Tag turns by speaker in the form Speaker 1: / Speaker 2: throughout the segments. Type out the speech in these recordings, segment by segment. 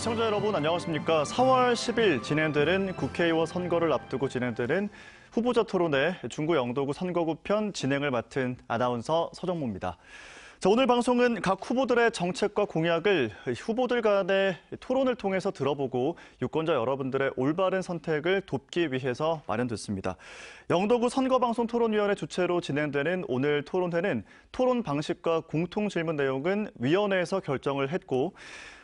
Speaker 1: 시청자 여러분 안녕하십니까. 4월 10일 진행되는 국회의원 선거를 앞두고 진행되는 후보자 토론회 중구 영도구 선거구 편 진행을 맡은 아나운서 서정모입니다. 자, 오늘 방송은 각 후보들의 정책과 공약을 후보들 간의 토론을 통해서 들어보고 유권자 여러분들의 올바른 선택을 돕기 위해서 마련됐습니다. 영도구 선거방송토론위원회 주최로 진행되는 오늘 토론회는 토론 방식과 공통 질문 내용은 위원회에서 결정을 했고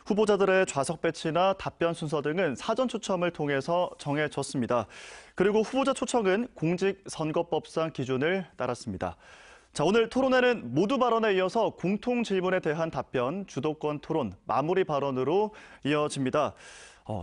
Speaker 1: 후보자들의 좌석 배치나 답변 순서 등은 사전 추첨을 통해서 정해졌습니다. 그리고 후보자 초청은 공직선거법상 기준을 따랐습니다. 자, 오늘 토론회는 모두 발언에 이어서 공통 질문에 대한 답변, 주도권 토론, 마무리 발언으로 이어집니다.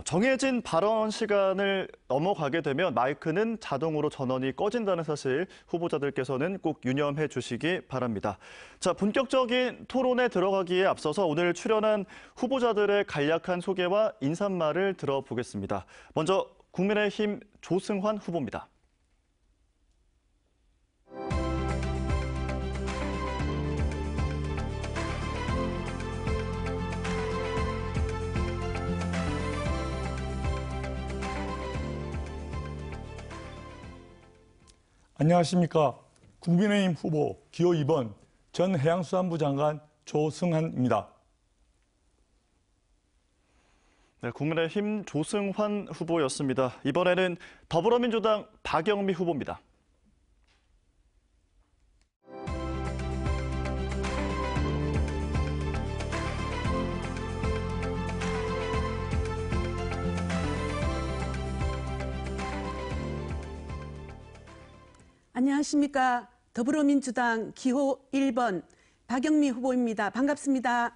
Speaker 1: 정해진 발언 시간을 넘어가게 되면 마이크는 자동으로 전원이 꺼진다는 사실 후보자들께서는 꼭 유념해 주시기 바랍니다. 자, 본격적인 토론에 들어가기에 앞서서 오늘 출연한 후보자들의 간략한 소개와 인사말을 들어보겠습니다. 먼저 국민의힘 조승환 후보입니다.
Speaker 2: 안녕하십니까. 국민의힘 후보 기호 2번 전 해양수산부 장관 조승환입니다.
Speaker 1: 네, 국민의힘 조승환 후보였습니다. 이번에는 더불어민주당 박영미 후보입니다.
Speaker 3: 안녕하십니까. 더불어민주당 기호 1번 박영미 후보입니다. 반갑습니다.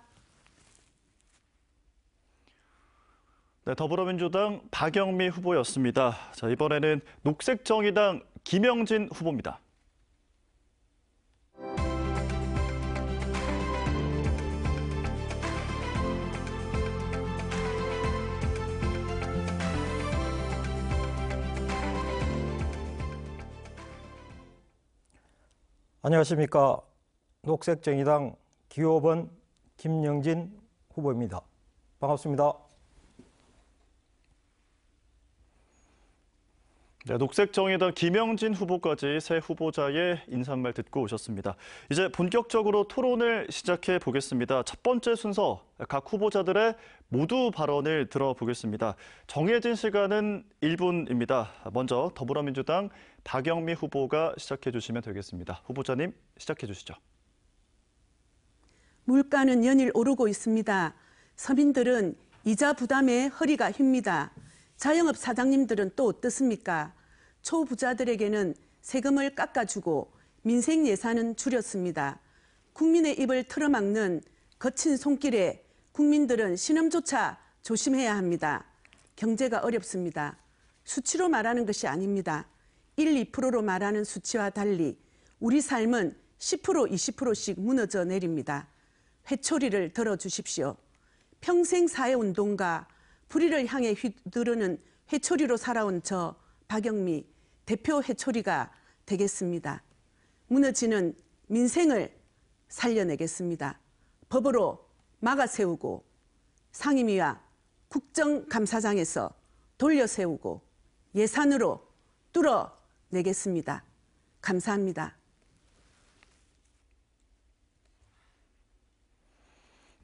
Speaker 1: 네, 더불어민주당 박영미 후보였습니다. 자, 이번에는 녹색정의당 김영진 후보입니다.
Speaker 4: 안녕하십니까. 녹색정의당 기호 5번 김영진 후보입니다. 반갑습니다.
Speaker 1: 네, 녹색정의당 김영진 후보까지 새 후보자의 인사말 듣고 오셨습니다. 이제 본격적으로 토론을 시작해 보겠습니다. 첫 번째 순서, 각 후보자들의 모두 발언을 들어보겠습니다. 정해진 시간은 1분입니다. 먼저 더불어민주당 박영미 후보가 시작해 주시면 되겠습니다. 후보자님, 시작해 주시죠.
Speaker 3: 물가는 연일 오르고 있습니다. 서민들은 이자 부담에 허리가 휜니다. 자영업 사장님들은 또 어떻습니까? 초부자들에게는 세금을 깎아주고 민생 예산은 줄였습니다. 국민의 입을 틀어막는 거친 손길에 국민들은 신음조차 조심해야 합니다. 경제가 어렵습니다. 수치로 말하는 것이 아닙니다. 1, 2%로 말하는 수치와 달리 우리 삶은 10%, 20%씩 무너져 내립니다. 회초리를 들어주십시오. 평생 사회운동가 불의를 향해 휘두르는 회초리로 살아온 저 박영미 대표 회초리가 되겠습니다. 무너지는 민생을 살려내겠습니다. 법으로 막아세우고 상임위와 국정감사장에서 돌려세우고 예산으로 뚫어내겠습니다. 감사합니다.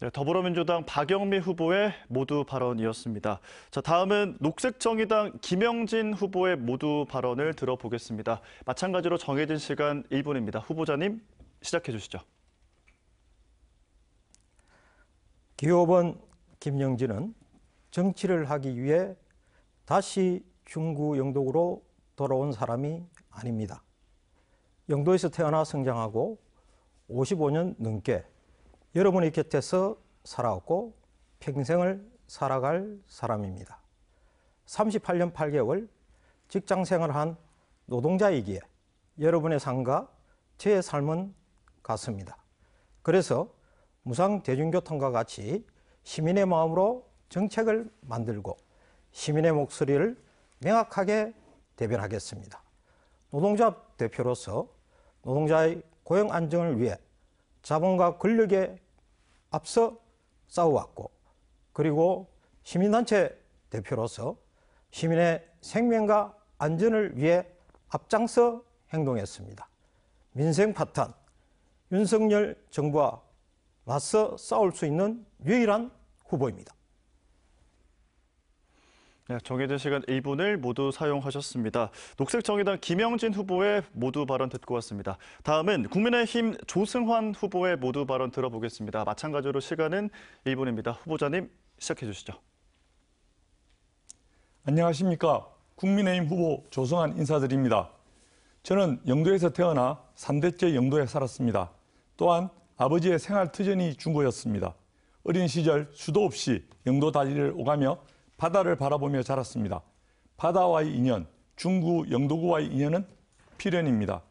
Speaker 1: 네, 더불어민주당 박영미 후보의 모두 발언이었습니다. 자, 다음은 녹색정의당 김영진 후보의 모두 발언을 들어보겠습니다. 마찬가지로 정해진 시간 1분입니다. 후보자님, 시작해 주시죠.
Speaker 4: 기호 5번 김영진은 정치를 하기 위해 다시 중구 영도구로 돌아온 사람이 아닙니다. 영도에서 태어나 성장하고 55년 넘게 여러분의 곁에서 살아왔고 평생을 살아갈 사람입니다. 38년 8개월 직장생활한 노동자이기에 여러분의 삶과 제 삶은 같습니다. 그래서 무상 대중교통과 같이 시민의 마음으로 정책을 만들고 시민의 목소리를 명확하게 대변하겠습니다. 노동자 대표로서 노동자의 고용 안정을 위해 자본과 권력에 앞서 싸워왔고 그리고 시민단체 대표로서 시민의 생명과 안전을 위해 앞장서 행동했습니다. 민생 파탄, 윤석열 정부와 맞서 싸울 수 있는 유일한 후보입니다.
Speaker 1: 네, 정해진 시간 1분을 모두 사용하셨습니다. 녹색정의당 김영진 후보의 모두 발언 듣고 왔습니다. 다음은 국민의힘 조승환 후보의 모두 발언 들어보겠습니다. 마찬가지로 시간은 1분입니다. 후보자님 시작해 주시죠.
Speaker 2: 안녕하십니까. 국민의힘 후보 조승환 인사드립니다. 저는 영도에서 태어나 3대째 영도에 살았습니다. 또한 아버지의 생활 터전이 중구였습니다. 어린 시절 수도 없이 영도 다리를 오가며 바다를 바라보며 자랐습니다. 바다와의 인연, 중구 영도구와의 인연은 필연입니다.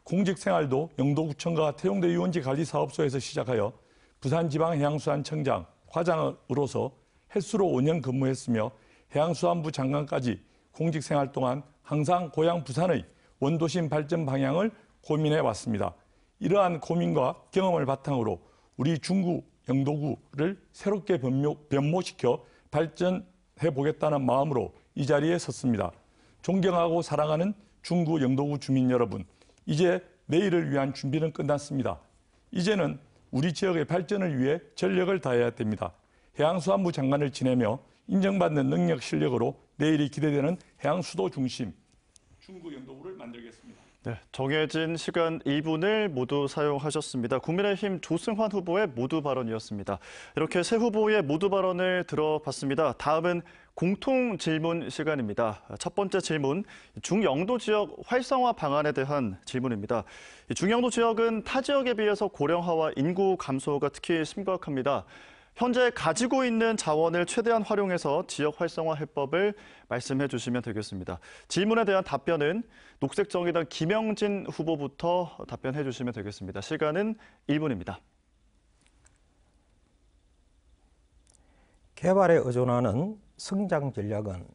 Speaker 2: 공직 생활도 영도구청과 태용대 유원지 관리사업소에서 시작하여 부산지방해양수산청장, 과장으로서 횟수로 5년 근무했으며 해양수산부 장관까지 공직 생활 동안 항상 고향 부산의 원도심 발전 방향을 고민해 왔습니다. 이러한 고민과 경험을 바탕으로 우리 중구 영도구를 새롭게 변모시켜 발전해보겠다는 마음으로 이 자리에 섰습니다. 존경하고 사랑하는 중구 영도구 주민 여러분, 이제 내일을 위한 준비는 끝났습니다. 이제는 우리 지역의 발전을 위해 전력을 다해야 됩니다. 해양수산부 장관을 지내며 인정받는 능력 실력으로 내일이 기대되는 해양수도 중심 중구 영도구를 만들겠습니다.
Speaker 1: 네, 정해진 시간 2분을 모두 사용하셨습니다. 국민의힘 조승환 후보의 모두 발언이었습니다. 이렇게 세 후보의 모두 발언을 들어봤습니다. 다음은 공통 질문 시간입니다. 첫 번째 질문, 중영도 지역 활성화 방안에 대한 질문입니다. 중영도 지역은 타 지역에 비해서 고령화와 인구 감소가 특히 심각합니다. 현재 가지고 있는 자원을 최대한 활용해서 지역 활성화 해법을 말씀해 주시면 되겠습니다. 질문에 대한 답변은 녹색정의당 김영진 후보부터 답변해 주시면 되겠습니다. 시간은 1분입니다.
Speaker 4: 개발에 의존하는 성장 전략은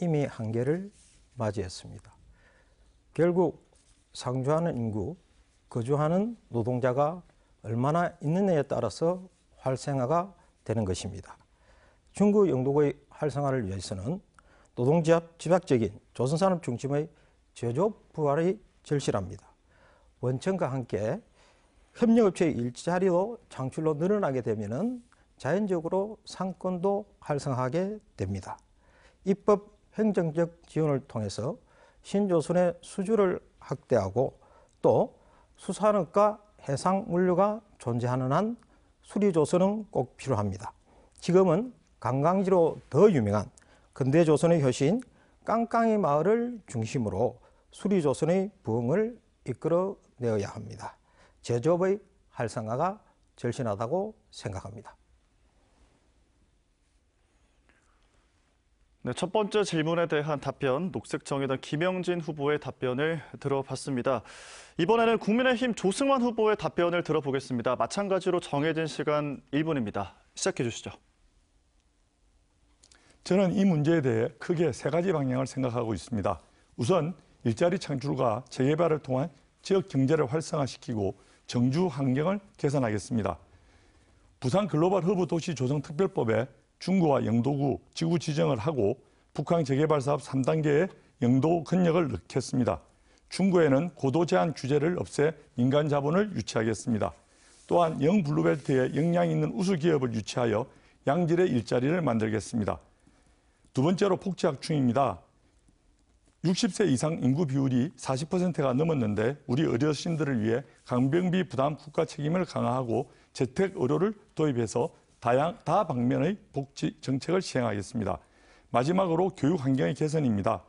Speaker 4: 이미 한계를 맞이했습니다. 결국 상주하는 인구, 거주하는 노동자가 얼마나 있느냐에 따라서 활성화가 되는 것입니다. 중구 영도구의 활성화를 위해서는 노동집약적인 조선산업 중심의 제조업 부활이 절실합니다. 원청과 함께 협력업체의 일자리도 창출로 늘어나게 되면 자연적으로 상권도 활성화하게 됩니다. 입법 행정적 지원을 통해서 신조선의 수주를 확대하고 또 수산업과 해상물류가 존재하는 한 수리조선은 꼭 필요합니다. 지금은 관광지로 더 유명한 근대조선의 효시인 깡깡이 마을을 중심으로 수리조선의 부흥을 이끌어내어야 합니다. 제조업의 활성화가 절실하다고 생각합니다.
Speaker 1: 네, 첫 번째 질문에 대한 답변, 녹색정의당 김영진 후보의 답변을 들어봤습니다. 이번에는 국민의힘 조승환 후보의 답변을 들어보겠습니다. 마찬가지로 정해진 시간 1분입니다. 시작해 주시죠.
Speaker 2: 저는 이 문제에 대해 크게 세 가지 방향을 생각하고 있습니다. 우선 일자리 창출과 재개발을 통한 지역 경제를 활성화시키고 정주 환경을 개선하겠습니다. 부산 글로벌 허브 도시 조성 특별법에 중구와 영도구 지구 지정을 하고 북한 재개발 사업 3단계에 영도 근역을 넣겠습니다. 중구에는 고도 제한 규제를 없애 민간 자본을 유치하겠습니다. 또한 영블루벨트에 역량 있는 우수 기업을 유치하여 양질의 일자리를 만들겠습니다. 두 번째로 복지확충입니다. 60세 이상 인구 비율이 40%가 넘었는데 우리 어르신들을 위해 강병비 부담 국가 책임을 강화하고 재택 의료를 도입해서 다방면의 복지 정책을 시행하겠습니다. 마지막으로 교육 환경의 개선입니다.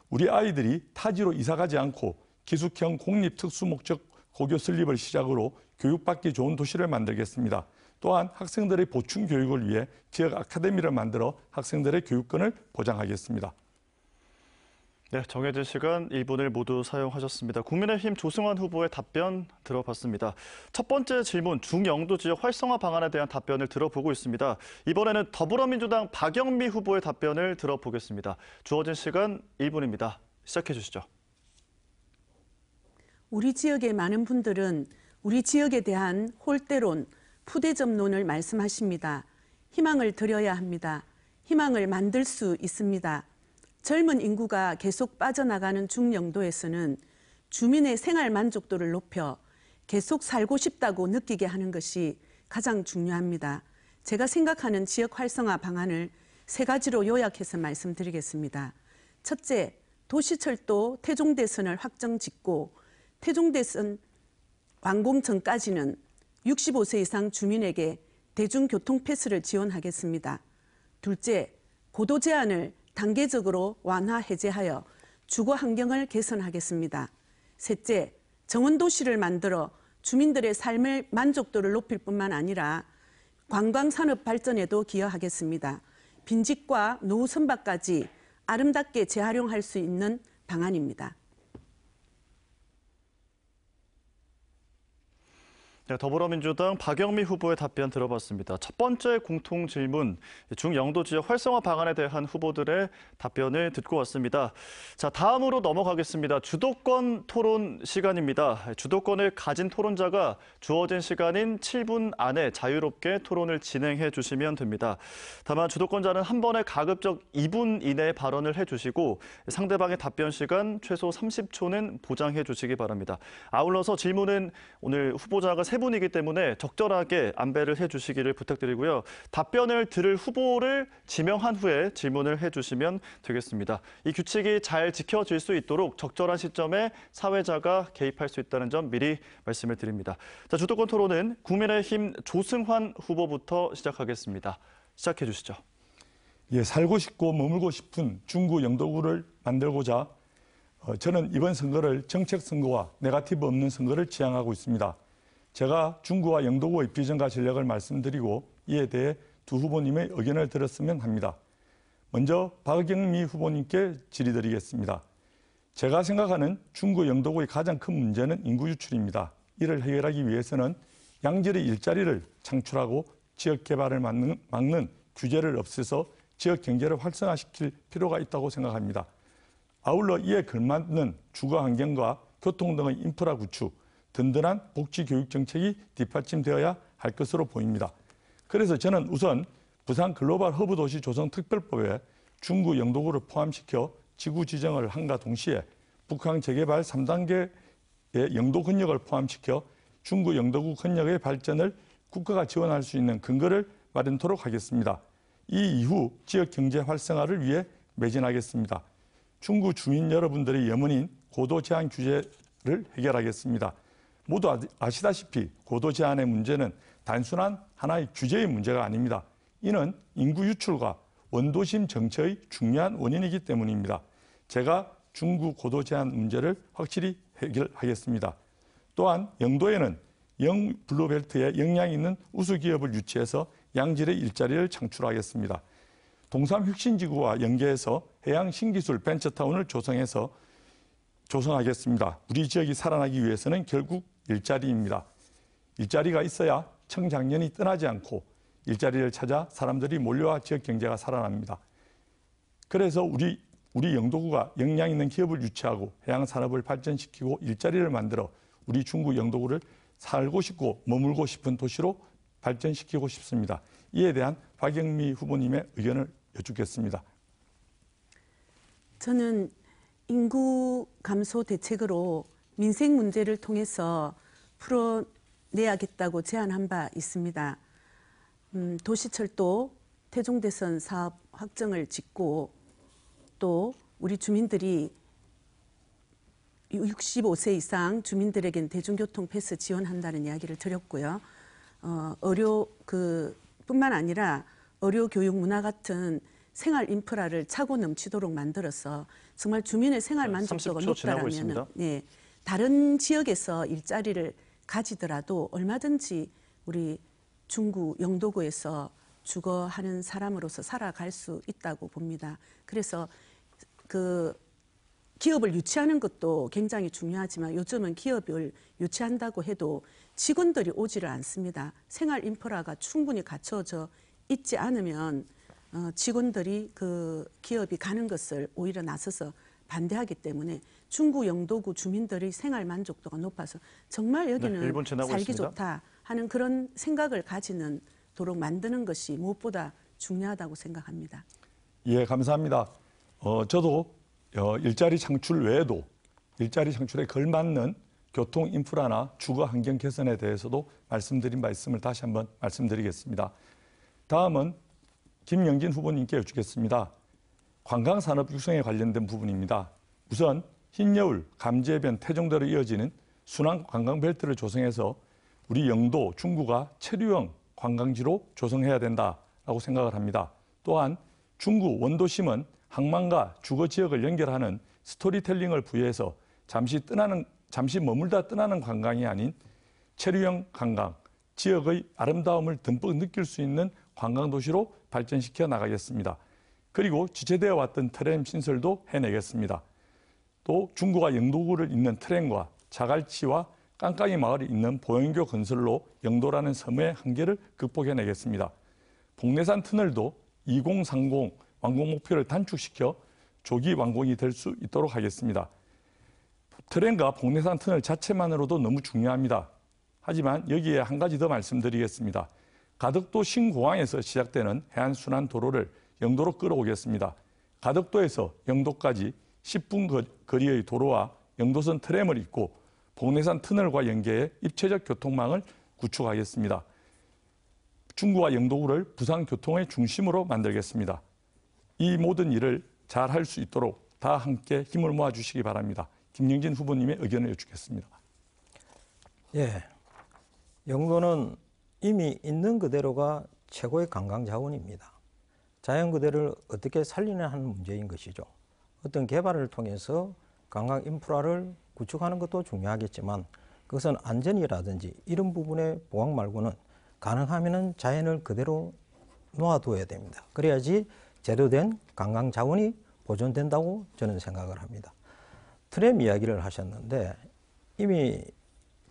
Speaker 2: 우리 아이들이 타지로 이사가지 않고 기숙형 공립특수목적 고교 설립을 시작으로 교육받기 좋은 도시를 만들겠습니다. 또한 학생들의 보충 교육을 위해 지역 아카데미를 만들어 학생들의 교육권을 보장하겠습니다.
Speaker 1: 네, 정해진 시간 1분을 모두 사용하셨습니다. 국민의힘 조승환 후보의 답변 들어봤습니다. 첫 번째 질문, 중영도 지역 활성화 방안에 대한 답변을 들어보고 있습니다. 이번에는 더불어민주당 박영미 후보의 답변을 들어보겠습니다. 주어진 시간 1분입니다. 시작해 주시죠.
Speaker 3: 우리 지역의 많은 분들은 우리 지역에 대한 홀대론, 푸대접론을 말씀하십니다. 희망을 드려야 합니다. 희망을 만들 수 있습니다. 젊은 인구가 계속 빠져나가는 중영도에서는 주민의 생활 만족도를 높여 계속 살고 싶다고 느끼게 하는 것이 가장 중요합니다. 제가 생각하는 지역 활성화 방안을 3가지로 요약해서 말씀드리겠습니다. 첫째, 도시철도 태종대선을 확정 짓고 태종대선 완공 전까지는 65세 이상 주민에게 대중교통 패스를 지원하겠습니다. 둘째, 고도 제한을 단계적으로 완화 해제하여 주거 환경을 개선하겠습니다. 셋째, 정원도시를 만들어 주민들의 삶의 만족도를 높일 뿐만 아니라 관광산업 발전에도 기여하겠습니다. 빈집과 노후 선박까지 아름답게 재활용할 수 있는 방안입니다.
Speaker 1: 네, 더불어민주당 박영미 후보의 답변 들어봤습니다. 첫 번째 공통 질문, 중영도 지역 활성화 방안에 대한 후보들의 답변을 듣고 왔습니다. 자, 다음으로 넘어가겠습니다. 주도권 토론 시간입니다. 주도권을 가진 토론자가 주어진 시간인 7분 안에 자유롭게 토론을 진행해 주시면 됩니다. 다만 주도권자는 한 번에 가급적 2분 이내에 발언을 해주시고 상대방의 답변 시간 최소 30초는 보장해 주시기 바랍니다. 아울러서 질문은 오늘 후보자가 3분이기 때문에 적절하게 안배를 해주시기를 부탁드리고요. 답변을 들을 후보를 지명한 후에 질문을 해주시면 되겠습니다. 이 규칙이 잘 지켜질 수 있도록 적절한 시점에 사회자가 개입할 수 있다는 점 미리 말씀을 드립니다. 자, 주도권 토론은 국민의힘 조승환 후보부터 시작하겠습니다. 시작해 주시죠.
Speaker 2: 예, 살고 싶고 머물고 싶은 중구 영도구를 만들고자 저는 이번 선거를 정책 선거와 네거티브 없는 선거를 지향하고 있습니다. 제가 중구와 영도구의 비전과 전략을 말씀드리고 이에 대해 두 후보님의 의견을 들었으면 합니다. 먼저 박영미 후보님께 질의드리겠습니다. 제가 생각하는 중구 영도구의 가장 큰 문제는 인구 유출입니다. 이를 해결하기 위해서는 양질의 일자리를 창출하고 지역 개발을 막는 규제를 없애서 지역 경제를 활성화시킬 필요가 있다고 생각합니다. 아울러 이에 걸맞는 주거 환경과 교통 등의 인프라 구축, 든든한 복지 교육 정책이 뒷받침되어야 할 것으로 보입니다. 그래서 저는 우선 부산 글로벌 허브 도시 조성 특별법에 중구 영도구를 포함시켜 지구 지정을 함과 동시에 북한 재개발 3단계의 영도 권역을 포함시켜 중구 영도구 권역의 발전을 국가가 지원할 수 있는 근거를 마련토록 하겠습니다. 이 이후 지역 경제 활성화를 위해 매진하겠습니다. 중구 주민 여러분들의 염원인 고도 제한 규제를 해결하겠습니다. 모두 아시다시피 고도 제한의 문제는 단순한 하나의 규제의 문제가 아닙니다. 이는 인구 유출과 원도심 정체의 중요한 원인이기 때문입니다. 제가 중구 고도 제한 문제를 확실히 해결하겠습니다. 또한 영도에는 영블루벨트에 역량 있는 우수기업을 유치해서 양질의 일자리를 창출하겠습니다. 동삼 혁신지구와 연계해서 해양 신기술 벤처타운을 조성하겠습니다. 우리 지역이 살아나기 위해서는 결국 일자리입니다. 일자리가 있어야 청장년이 떠나지 않고 일자리를 찾아 사람들이 몰려와 지역 경제가 살아납니다. 그래서 우리 영도구가 역량 있는 기업을 유치하고 해양 산업을 발전시키고 일자리를 만들어 우리 중구 영도구를 살고 싶고 머물고 싶은 도시로 발전시키고 싶습니다. 이에 대한 박영미 후보님의 의견을 여쭙겠습니다.
Speaker 3: 저는 인구 감소 대책으로 민생 문제를 통해서 풀어내야겠다고 제안한 바 있습니다. 도시철도 태종대선 사업 확정을 짓고 또 우리 주민들이 65세 이상 주민들에겐 대중교통 패스 지원한다는 이야기를 드렸고요. 뿐만 아니라 의료, 교육, 문화 같은 생활 인프라를 차고 넘치도록 만들어서 정말 주민의 생활 만족도가 높다라면 다른 지역에서 일자리를 가지더라도 얼마든지 우리 중구 영도구에서 주거하는 사람으로서 살아갈 수 있다고 봅니다. 그래서 기업을 유치하는 것도 굉장히 중요하지만 요즘은 기업을 유치한다고 해도 직원들이 오지를 않습니다. 생활 인프라가 충분히 갖춰져 있지 않으면 직원들이 그 기업이 가는 것을 오히려 나서서 반대하기 때문에 중구 영도구 주민들의 생활 만족도가 높아서 정말 여기는 살기
Speaker 1: 있습니다.
Speaker 3: 좋다 하는 그런 생각을 가지는 도록 만드는 것이 무엇보다 중요하다고 생각합니다.
Speaker 2: 예, 감사합니다. 저도 일자리 창출 외에도 일자리 창출에 걸맞는 교통 인프라나 주거 환경 개선에 대해서도 말씀드린 바 있음을 다시 한번 말씀드리겠습니다. 다음은 김영진 후보님께 여쭙겠습니다. 관광산업 육성에 관련된 부분입니다. 우선 흰여울, 감지해변, 태종대로 이어지는 순환 관광벨트를 조성해서 우리 영도, 중구가 체류형 관광지로 조성해야 된다라고 생각을 합니다. 또한 중구, 원도심은 항만과 주거 지역을 연결하는 스토리텔링을 부여해서 잠시 머물다 떠나는 관광이 아닌 체류형 관광, 지역의 아름다움을 듬뿍 느낄 수 있는 관광도시로 발전시켜 나가겠습니다. 그리고 지체되어 왔던 트램 신설도 해내겠습니다. 또 중구와 영도구를 잇는 트램과 자갈치와 깡깡이 마을이 있는 보행교 건설로 영도라는 섬의 한계를 극복해내겠습니다. 복내산 터널도 2030 완공 목표를 단축시켜 조기 완공이 될 수 있도록 하겠습니다. 트램과 복내산 터널 자체만으로도 너무 중요합니다. 하지만 여기에 한 가지 더 말씀드리겠습니다. 가덕도 신공항에서 시작되는 해안순환도로를 영도로 끌어오겠습니다. 가덕도에서 영도까지 10분 거리의 도로와 영도선 트램을 잇고 복내산 터널과 연계해 입체적 교통망을 구축하겠습니다. 중구와 영도구를 부산 교통의 중심으로 만들겠습니다. 이 모든 일을 잘 할 수 있도록 다 함께 힘을 모아주시기 바랍니다. 김영진 후보님의 의견을 여쭙겠습니다.
Speaker 4: 예, 영도는 이미 있는 그대로가 최고의 관광 자원입니다. 자연 그대로를 어떻게 살리냐 하는 문제인 것이죠. 어떤 개발을 통해서 관광 인프라를 구축하는 것도 중요하겠지만 그것은 안전이라든지 이런 부분의 보강 말고는 가능하면 자연을 그대로 놓아둬야 됩니다. 그래야지 제대로 된 관광 자원이 보존된다고 저는 생각을 합니다. 트램 이야기를 하셨는데 이미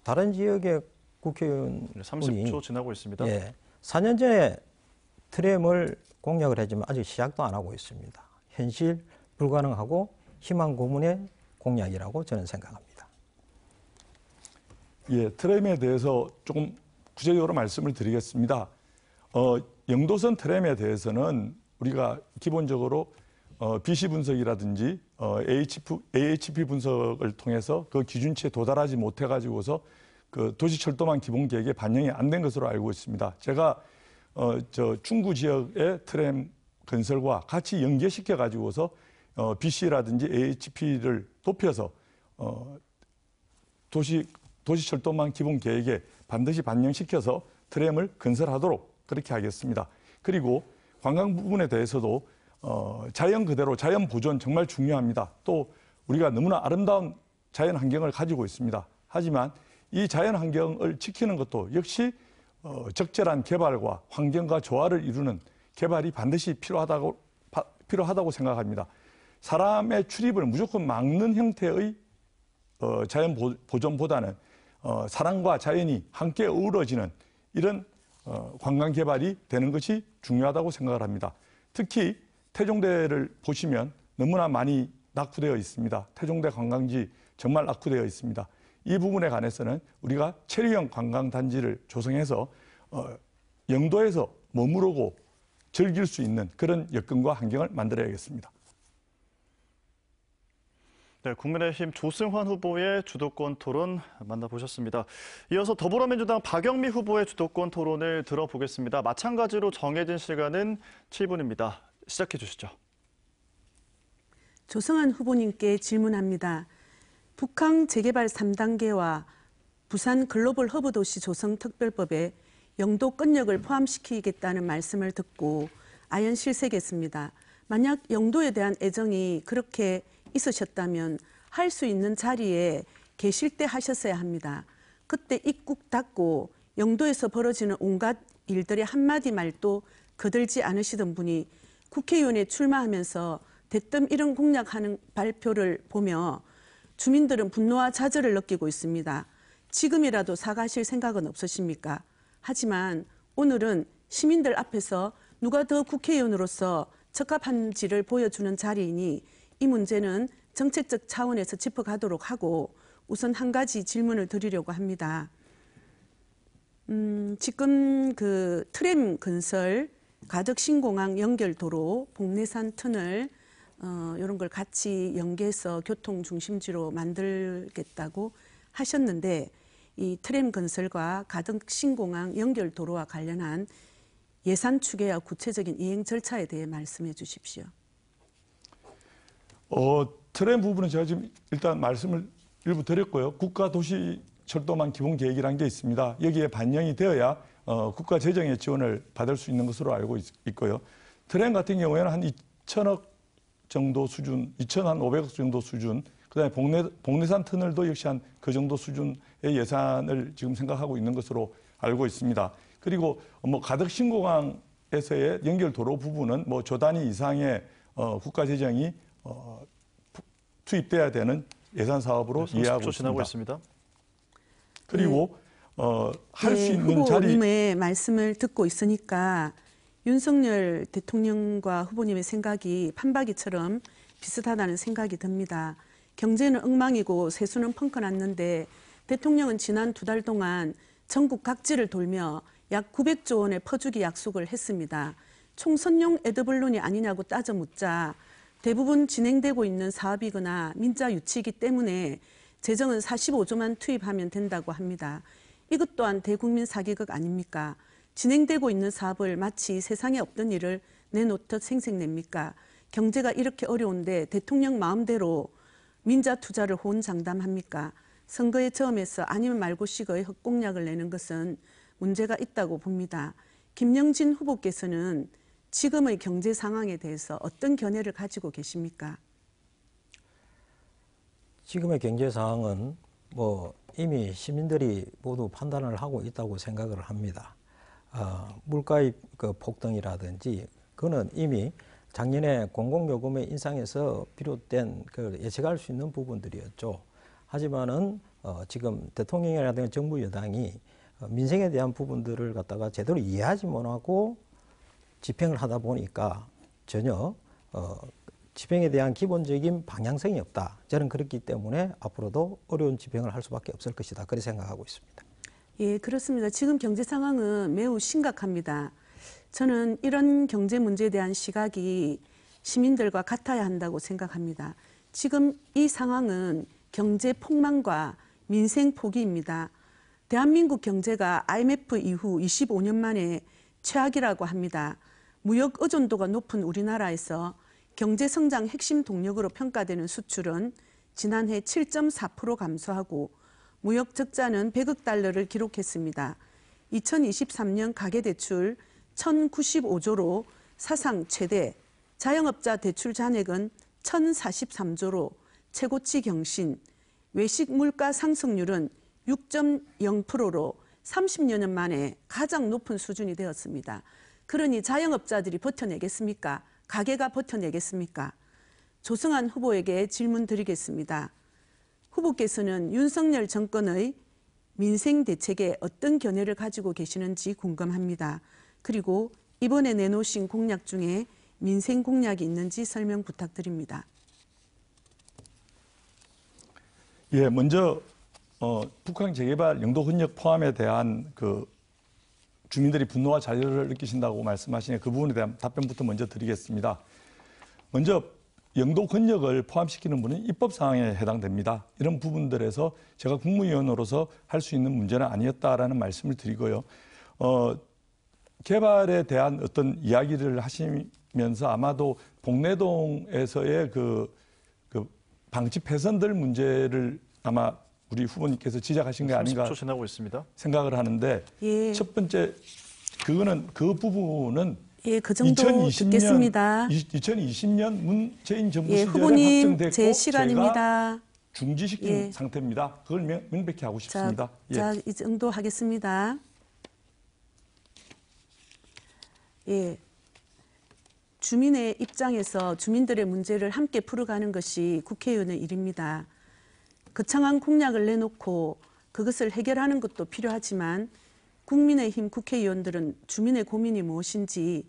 Speaker 4: 다른 지역의 국회의원이
Speaker 1: 30초 지나고 있습니다.
Speaker 4: 예, 4년 전에 트램을 공약을 했지만 아직 시작도 안 하고 있습니다. 현실 불가능하고 희망 고문의 공약이라고 저는 생각합니다.
Speaker 2: 예, 트램에 대해서 조금 구체적으로 말씀을 드리겠습니다. 영도선 트램에 대해서는 우리가 기본적으로 BC 분석이라든지 AHP 분석을 통해서 그 기준치에 도달하지 못해가지고서 그 도시철도망 기본계획에 반영이 안 된 것으로 알고 있습니다. 제가 중구 지역의 트램 건설과 같이 연계시켜 가지고서 BC라든지 AHP를 높여서 도시철도망 기본계획에 반드시 반영시켜서 트램을 건설하도록 그렇게 하겠습니다. 그리고 관광 부분에 대해서도 자연 그대로 자연 보존 정말 중요합니다. 또 우리가 너무나 아름다운 자연 환경을 가지고 있습니다. 하지만 이 자연 환경을 지키는 것도 역시 적절한 개발과 환경과 조화를 이루는 개발이 반드시 필요하다고 생각합니다. 사람의 출입을 무조건 막는 형태의 자연 보존보다는 사람과 자연이 함께 어우러지는 이런 관광 개발이 되는 것이 중요하다고 생각을 합니다. 특히 태종대를 보시면 너무나 많이 낙후되어 있습니다. 태종대 관광지 정말 낙후되어 있습니다. 이 부분에 관해서는 우리가 체류형 관광단지를 조성해서 영도에서 머무르고 즐길 수 있는 그런 여건과 환경을 만들어야겠습니다.
Speaker 1: 네, 국민의힘 조승환 후보의 주도권 토론 만나보셨습니다. 이어서 더불어민주당 박영미 후보의 주도권 토론을 들어보겠습니다. 마찬가지로 정해진 시간은 7분입니다. 시작해 주시죠.
Speaker 3: 조승환 후보님께 질문합니다. 북항 재개발 3단계와 부산 글로벌 허브 도시 조성 특별법에 영도 끝역을 포함시키겠다는 말씀을 듣고 아연 실색했습니다. 만약 영도에 대한 애정이 그렇게 있으셨다면 할 수 있는 자리에 계실 때 하셨어야 합니다. 그때 입국 닫고 영도에서 벌어지는 온갖 일들의 한마디 말도 거들지 않으시던 분이 국회의원에 출마하면서 대뜸 이런 공약하는 발표를 보며 주민들은 분노와 좌절을 느끼고 있습니다. 지금이라도 사과하실 생각은 없으십니까? 하지만 오늘은 시민들 앞에서 누가 더 국회의원으로서 적합한지를 보여주는 자리이니 이 문제는 정책적 차원에서 짚어가도록 하고 우선 한 가지 질문을 드리려고 합니다. 지금 그 트램 건설 가덕 신공항 연결도로, 복내산 터널 이런 걸 같이 연계해서 교통 중심지로 만들겠다고 하셨는데 이 트램 건설과 가덕 신공항 연결도로와 관련한 예산 추계와 구체적인 이행 절차에 대해 말씀해 주십시오.
Speaker 2: 트램 부분은 제가 지금 일단 말씀을 일부 드렸고요. 국가도시철도망 기본계획이라는 게 있습니다. 여기에 반영이 되어야 국가 재정의 지원을 받을 수 있는 것으로 알고 있고요. 트램 같은 경우에는 한 2천억 정도 수준, 2,500억 정도 수준, 그다음에 복내산 터널도 역시 한 그 정도 수준의 예산을 지금 생각하고 있는 것으로 알고 있습니다. 그리고 뭐 가덕 신공항에서의 연결도로 부분은 뭐 조 단위 이상의 국가 재정이 투입돼야 되는 예산 사업으로 이해하고
Speaker 1: 지나고
Speaker 2: 있습니다.
Speaker 1: 있습니다.
Speaker 2: 그리고 할 수 있는 자리.
Speaker 3: 후보님의 말씀을 듣고 있으니까 윤석열 대통령과 후보님의 생각이 판박이처럼 비슷하다는 생각이 듭니다. 경제는 엉망이고 세수는 펑크 났는데 대통령은 지난 2달 동안 전국 각지를 돌며 약 900조 원의 퍼주기 약속을 했습니다. 총선용 에드벌룬이 아니냐고 따져 묻자 대부분 진행되고 있는 사업이거나 민자 유치이기 때문에 재정은 45조만 투입하면 된다고 합니다. 이것 또한 대국민 사기극 아닙니까? 진행되고 있는 사업을 마치 세상에 없던 일을 내놓듯 생색냅니까? 경제가 이렇게 어려운데 대통령 마음대로 민자 투자를 호언장담합니까? 선거에 저음해서 아니면 말고식의 헛공약을 내는 것은 문제가 있다고 봅니다. 김영진 후보께서는 지금의 경제 상황에 대해서 어떤 견해를 가지고 계십니까?
Speaker 4: 지금의 경제 상황은 뭐 이미 시민들이 모두 판단을 하고 있다고 생각을 합니다. 물가의 그 폭등이라든지 그거는 이미 작년에 공공요금의 인상에서 비롯된 그 예측할 수 있는 부분들이었죠. 하지만은 지금 대통령이라든가 정부 여당이 민생에 대한 부분들을 갖다가 제대로 이해하지 못하고 집행을 하다 보니까 전혀 집행에 대한 기본적인 방향성이 없다. 저는 그렇기 때문에 앞으로도 어려운 집행을 할 수밖에 없을 것이다. 그렇게 생각하고 있습니다.
Speaker 3: 예, 그렇습니다. 지금 경제 상황은 매우 심각합니다. 저는 이런 경제 문제에 대한 시각이 시민들과 같아야 한다고 생각합니다. 지금 이 상황은 경제 폭망과 민생 포기입니다. 대한민국 경제가 IMF 이후 25년 만에 최악이라고 합니다. 무역 의존도가 높은 우리나라에서 경제 성장 핵심 동력으로 평가되는 수출은 지난해 7.4% 감소하고 무역 적자는 100억 달러를 기록했습니다. 2023년 가계대출 1,095조로 사상 최대, 자영업자 대출 잔액은 1,043조로 최고치 경신, 외식 물가 상승률은 6.0%로 30여 년 만에 가장 높은 수준이 되었습니다. 그러니 자영업자들이 버텨내겠습니까? 가게가 버텨내겠습니까? 조성한 후보에게 질문 드리겠습니다. 후보께서는 윤석열 정권의 민생 대책에 어떤 견해를 가지고 계시는지 궁금합니다. 그리고 이번에 내놓으신 공약 중에 민생 공약이 있는지 설명 부탁드립니다.
Speaker 2: 예, 먼저 북한 재개발 영도 흔적 포함에 대한 그 주민들이 분노와 자유를 느끼신다고 말씀하시니 그 부분에 대한 답변부터 먼저 드리겠습니다. 먼저 영도 권역을 포함시키는 분은 입법 사항에 해당됩니다. 이런 부분들에서 제가 국무위원으로서 할 수 있는 문제는 아니었다라는 말씀을 드리고요. 개발에 대한 어떤 이야기를 하시면서 아마도 복내동에서의 그 방치 폐선들 문제를 아마 우리 후보님께서 지적하신 게 아닌가
Speaker 1: 지나고 있습니다.
Speaker 2: 생각을 하는데
Speaker 3: 예.
Speaker 2: 첫 번째 그 부분은
Speaker 3: 예, 그 정도 듣겠습니다.
Speaker 2: 2020년 문재인 정부
Speaker 3: 예,
Speaker 2: 시절에
Speaker 3: 후보님
Speaker 2: 확정됐고
Speaker 3: 제 시간입니다.
Speaker 2: 중지시킨
Speaker 3: 예.
Speaker 2: 상태입니다. 그걸 명백히 하고 싶습니다.
Speaker 3: 자, 이 정도 하겠습니다. 예. 주민의 입장에서 주민들의 문제를 함께 풀어가는 것이 국회의원의 일입니다. 거창한 공약을 내놓고 그것을 해결하는 것도 필요하지만 국민의힘 국회의원들은 주민의 고민이 무엇인지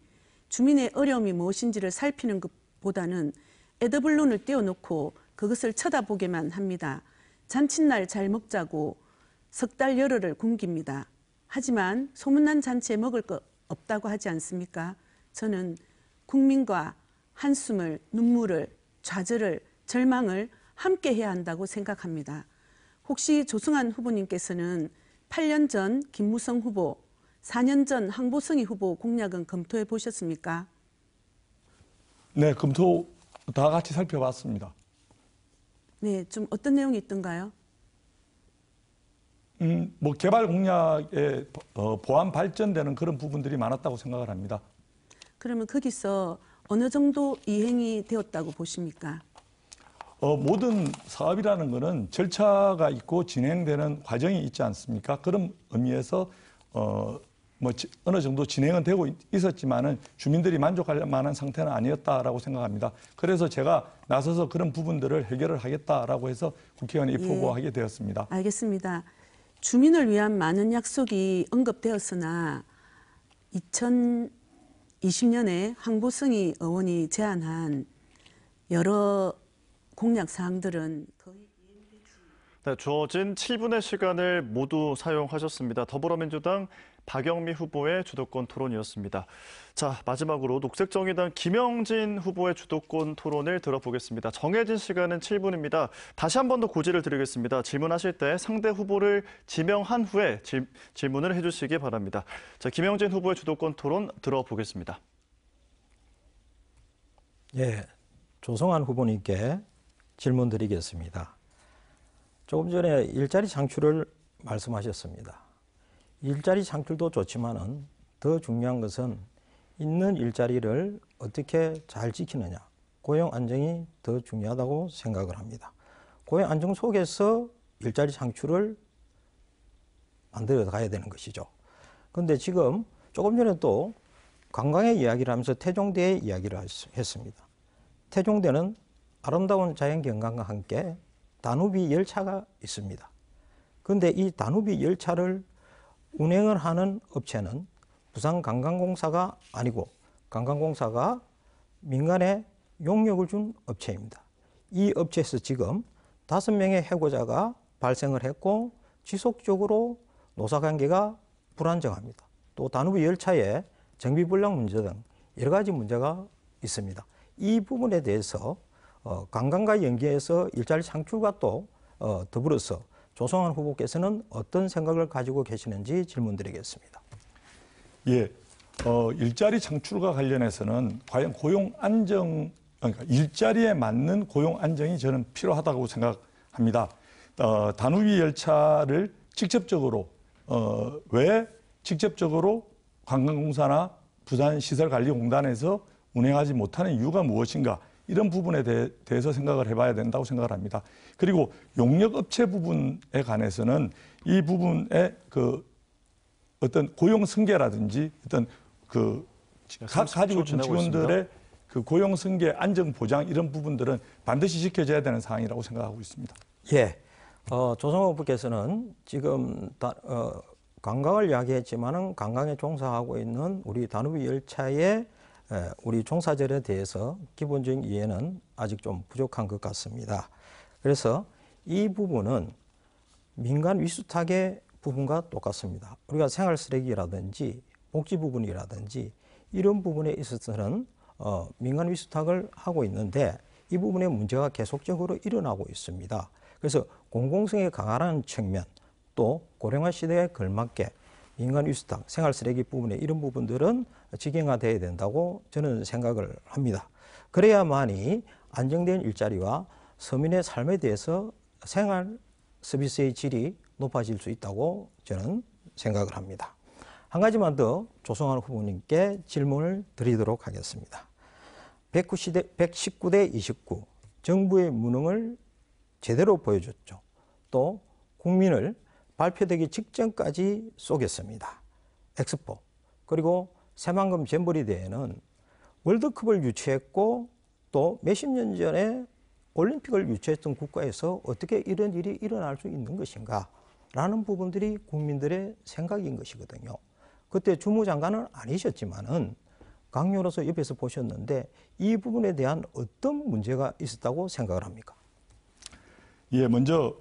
Speaker 3: 주민의 어려움이 무엇인지를 살피는 것보다는 에드벌룬을 띄워놓고 그것을 쳐다보게만 합니다. 잔칫날 잘 먹자고 석 달 열흘을 굶깁니다. 하지만 소문난 잔치에 먹을 거 없다고 하지 않습니까? 저는 국민과 한숨을, 눈물을, 좌절을, 절망을 함께 해야 한다고 생각합니다. 혹시 조승환 후보님께서는 8년 전 김무성 후보, 4년 전 황보성이 후보 공약은 검토해 보셨습니까?
Speaker 2: 네, 검토 다 같이 살펴봤습니다.
Speaker 3: 네, 좀 어떤 내용이 있던가요?
Speaker 2: 뭐 개발 공약에 보완 발전되는 그런 부분들이 많았다고 생각을 합니다.
Speaker 3: 그러면 거기서 어느 정도 이행이 되었다고 보십니까?
Speaker 2: 모든 사업이라는 것은 절차가 있고 진행되는 과정이 있지 않습니까? 그런 의미에서 어느 정도 진행은 되고 있었지만은 주민들이 만족할 만한 상태는 아니었다라고 생각합니다. 그래서 제가 나서서 그런 부분들을 해결을 하겠다라고 해서 국회의원에 입후보하게 되었습니다.
Speaker 3: 알겠습니다. 주민을 위한 많은 약속이 언급되었으나 2020년에 황보성이 의원이 제안한 여러 공약 사항들은 거의
Speaker 1: 네, 주어진 7분의 시간을 모두 사용하셨습니다. 더불어민주당 박영미 후보의 주도권 토론이었습니다. 자, 마지막으로 녹색정의당 김영진 후보의 주도권 토론을 들어보겠습니다. 정해진 시간은 7분입니다. 다시 한 번 더 고지를 드리겠습니다. 질문하실 때 상대 후보를 지명한 후에 질문을 해주시기 바랍니다. 자, 김영진 후보의 주도권 토론 들어보겠습니다.
Speaker 4: 예, 조성환 후보님께 질문 드리겠습니다. 조금 전에 일자리 창출을 말씀하셨습니다. 일자리 창출도 좋지만은 더 중요한 것은 있는 일자리를 어떻게 잘 지키느냐, 고용 안정이 더 중요하다고 생각을 합니다. 고용 안정 속에서 일자리 창출을 만들어 가야 되는 것이죠. 그런데 지금 조금 전에 또 관광의 이야기를 하면서 태종대의 이야기를 했습니다. 태종대는 아름다운 자연경관과 함께 다누비 열차가 있습니다. 그런데 이 다누비 열차를 운행을 하는 업체는 부산관광공사가 아니고 관광공사가 민간에 용역을 준 업체입니다. 이 업체에서 지금 5명의 해고자가 발생을 했고 지속적으로 노사관계가 불안정합니다. 또 다누비 열차의 정비불량 문제 등 여러 가지 문제가 있습니다. 이 부분에 대해서 관광과 연계해서 일자리 창출과 또 더불어서 조성환 후보께서는 어떤 생각을 가지고 계시는지 질문드리겠습니다.
Speaker 2: 예, 일자리 창출과 관련해서는 과연 고용 안정, 그러니까 일자리에 맞는 고용 안정이 저는 필요하다고 생각합니다. 다누비 열차를 직접적으로 왜 직접적으로 관광공사나 부산시설관리공단에서 운행하지 못하는 이유가 무엇인가, 이런 부분에 대해서 생각을 해봐야 된다고 생각을 합니다. 그리고 용역업체 부분에 관해서는 이 부분에 어떤 고용 승계라든지 어떤 가지고 있는 직원들의 고용 승계 안정 보장, 이런 부분들은 반드시 지켜져야 되는 사항이라고 생각하고 있습니다.
Speaker 4: 예, 조성호 후보께서는 지금 관광을 이야기했지만은 관광에 종사하고 있는 우리 다누비 열차의 우리 종사절에 대해서 기본적인 이해는 아직 좀 부족한 것 같습니다. 그래서 이 부분은 민간 위수탁의 부분과 똑같습니다. 우리가 생활 쓰레기라든지 복지 부분이라든지 이런 부분에 있어서는 민간 위수탁을 하고 있는데 이 부분에 문제가 계속적으로 일어나고 있습니다. 그래서 공공성에 강화하는 측면, 또 고령화 시대에 걸맞게 민간 위수탁, 생활 쓰레기 부분에 이런 부분들은 직영화돼야 된다고 저는 생각을 합니다. 그래야만이 안정된 일자리와 서민의 삶에 대해서 생활 서비스의 질이 높아질 수 있다고 저는 생각을 합니다. 한 가지만 더 조성환 후보님께 질문을 드리도록 하겠습니다. 119대 29, 정부의 무능을 제대로 보여줬죠. 또 국민을 발표되기 직전까지 쏘겠습니다. 엑스포, 그리고 새만금 잼버리 대회는 월드컵을 유치했고 또 몇십 년 전에 올림픽을 유치했던 국가에서 어떻게 이런 일이 일어날 수 있는 것인가 라는 부분들이 국민들의 생각인 것이거든요. 그때 주무장관은 아니셨지만은 강요로서 옆에서 보셨는데 이 부분에 대한 어떤 문제가 있었다고 생각을 합니까?
Speaker 2: 예, 먼저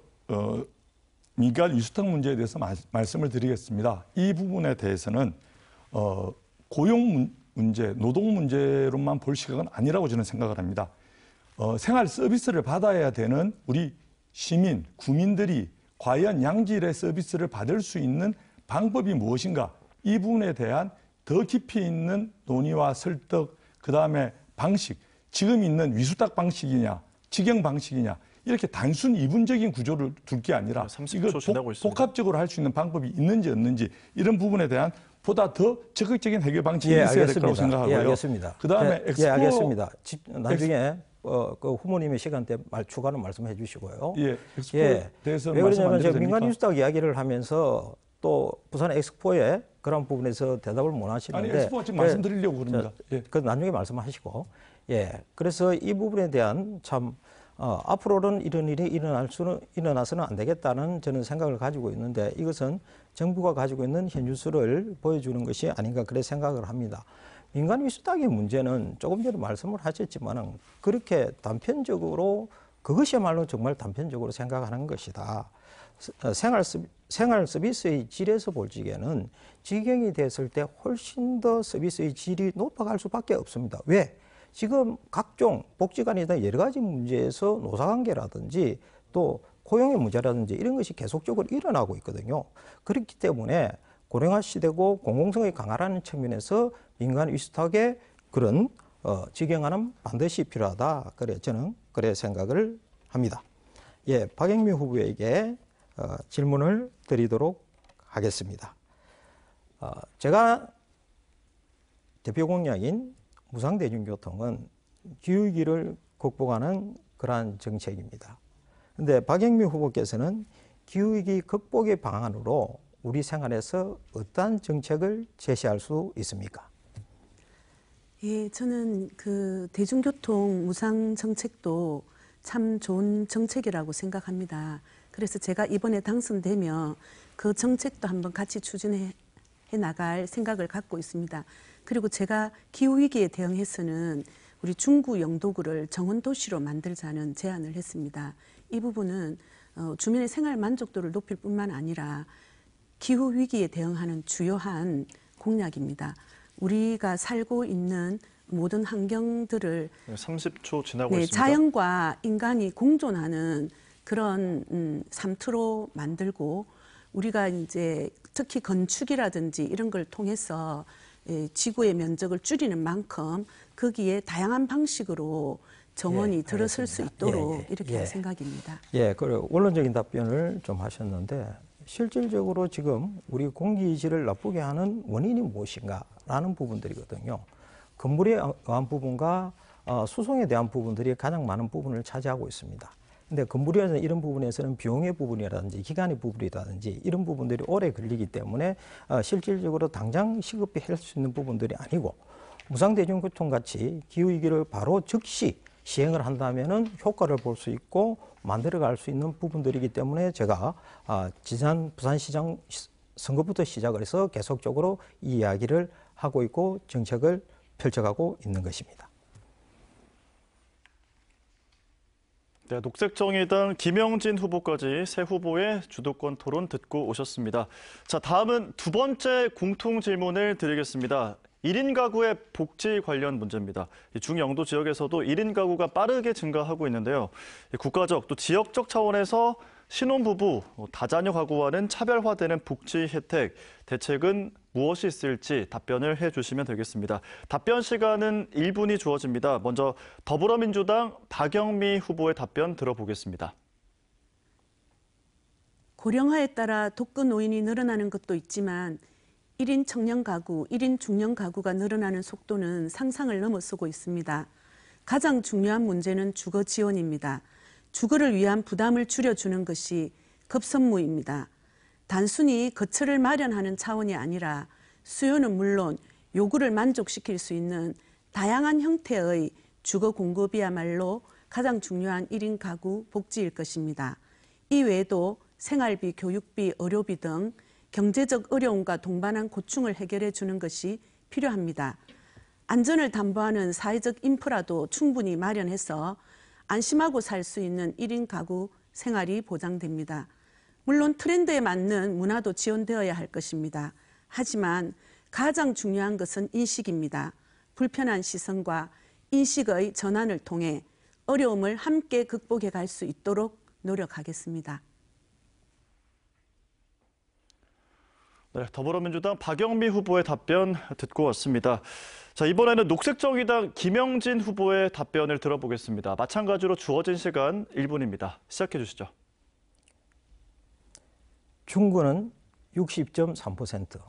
Speaker 2: 민간 위수탁 문제에 대해서 말씀을 드리겠습니다. 이 부분에 대해서는 고용 문제, 노동 문제로만 볼 시각은 아니라고 저는 생각을 합니다. 생활 서비스를 받아야 되는 우리 시민, 구민들이 과연 양질의 서비스를 받을 수 있는 방법이 무엇인가, 이 부분에 대한 더 깊이 있는 논의와 설득, 그다음에 방식, 지금 있는 위수탁 방식이냐, 직영 방식이냐, 이렇게 단순 이분적인 구조를 둘 게 아니라 이거 복합적으로 할 수 있는 방법이 있는지 없는지, 이런 부분에 대한 보다 더 적극적인 해결 방식이 있어야 될 거라고 생각하고요.
Speaker 4: 알겠습니다.
Speaker 2: 그다음에 엑스포,
Speaker 4: 알겠습니다. 나중에 그 후보님의 시간 때 추가로 말씀해 주시고요.
Speaker 2: 엑스포에 대해서
Speaker 4: 왜 그러냐면 제가
Speaker 2: 됩니까?
Speaker 4: 민간 위수탁 이야기를 하면서 또 부산 엑스포에 그런 부분에서 대답을 못 하시는데,
Speaker 2: 아니, 엑스포 지금 말씀드리려고 그럽니다.
Speaker 4: 그 나중에 말씀하시고, 그래서 이 부분에 대한 참 앞으로는 이런 일이 일어나서는 안 되겠다는 저는 생각을 가지고 있는데, 이것은 정부가 가지고 있는 현실수를 보여주는 것이 아닌가 그래 생각을 합니다. 민간 위수탁의 문제는 조금 전에 말씀을 하셨지만 그렇게 단편적으로, 그것이야말로 정말 단편적으로 생각하는 것이다. 생활 서비스의 질에서 볼 적에는 직영이 됐을 때 훨씬 더 서비스의 질이 높아갈 수밖에 없습니다. 왜? 지금 각종 복지관이나 여러 가지 문제에서 노사관계라든지 또 고용의 문제라든지 이런 것이 계속적으로 일어나고 있거든요. 그렇기 때문에 고령화 시대고 공공성이 강화라는 측면에서 민간 위수탁의 그런 직영화는 반드시 필요하다. 그래 저는 그래 생각을 합니다. 박영미 후보에게 질문을 드리도록 하겠습니다. 제가 대표 공약인 무상대중교통은 기후위기를 극복하는 그러한 정책입니다. 그런데 박영미 후보께서는 기후위기 극복의 방안으로 우리 생활에서 어떠한 정책을 제시할 수 있습니까?
Speaker 3: 저는 그 대중교통 무상 정책도 참 좋은 정책이라고 생각합니다. 그래서 제가 이번에 당선되면 그 정책도 한번 같이 추진해 나갈 생각을 갖고 있습니다. 그리고 제가 기후위기에 대응해서는 우리 중구 영도구를 정원도시로 만들자는 제안을 했습니다. 이 부분은 주민의 생활 만족도를 높일 뿐만 아니라 기후위기에 대응하는 주요한 공약입니다. 우리가 살고 있는 모든 환경들을
Speaker 1: 30초 지나고 있습니다.
Speaker 3: 자연과 인간이 공존하는 그런 삼투로 만들고, 우리가 이제 특히 건축이라든지 이런 걸 통해서 지구의 면적을 줄이는 만큼 거기에 다양한 방식으로 정원이 들어설 수 있도록 이렇게 할 생각입니다.
Speaker 4: 그리고 원론적인 답변을 좀 하셨는데, 실질적으로 지금 우리 공기질을 나쁘게 하는 원인이 무엇인가라는 부분들이거든요. 건물에 의한 부분과 수송에 대한 부분들이 가장 많은 부분을 차지하고 있습니다. 근데 건물이라든지 이런 부분에서는 비용의 부분이라든지 기간의 부분이라든지 이런 부분들이 오래 걸리기 때문에 실질적으로 당장 시급히 할 수 있는 부분들이 아니고, 무상대중교통 같이 기후위기를 바로 즉시 시행을 한다면은 효과를 볼 수 있고 만들어갈 수 있는 부분들이기 때문에 제가 지난 부산시장 선거부터 시작을 해서 계속적으로 이 이야기를 하고 있고 정책을 펼쳐가고 있는 것입니다.
Speaker 1: 네, 녹색정의당 김영진 후보까지 새 후보의 주도권 토론 듣고 오셨습니다. 자, 다음은 두 번째 공통 질문을 드리겠습니다. 1인 가구의 복지 관련 문제입니다. 중영도 지역에서도 1인 가구가 빠르게 증가하고 있는데요. 국가적 또 지역적 차원에서 신혼부부, 다자녀 가구와는 차별화되는 복지 혜택, 대책은 무엇이 있을지 답변을 해주시면 되겠습니다. 답변 시간은 1분이 주어집니다. 먼저 더불어민주당 박영미 후보의 답변 들어보겠습니다.
Speaker 3: 고령화에 따라 독거 노인이 늘어나는 것도 있지만 1인 청년 가구, 1인 중년 가구가 늘어나는 속도는 상상을 넘어서고 있습니다. 가장 중요한 문제는 주거 지원입니다. 주거를 위한 부담을 줄여주는 것이 급선무입니다. 단순히 거처를 마련하는 차원이 아니라 수요는 물론 요구를 만족시킬 수 있는 다양한 형태의 주거 공급이야말로 가장 중요한 1인 가구 복지일 것입니다. 이 외에도 생활비, 교육비, 의료비 등 경제적 어려움과 동반한 고충을 해결해 주는 것이 필요합니다. 안전을 담보하는 사회적 인프라도 충분히 마련해서 안심하고 살 수 있는 1인 가구 생활이 보장됩니다. 물론 트렌드에 맞는 문화도 지원되어야 할 것입니다. 하지만 가장 중요한 것은 인식입니다. 불편한 시선과 인식의 전환을 통해 어려움을 함께 극복해 갈 수 있도록 노력하겠습니다.
Speaker 1: 네, 더불어민주당 박영미 후보의 답변 듣고 왔습니다. 자, 이번에는 녹색정의당 김영진 후보의 답변을 들어보겠습니다. 마찬가지로 주어진 시간 1분입니다. 시작해 주시죠.
Speaker 4: 중구는 60.3%,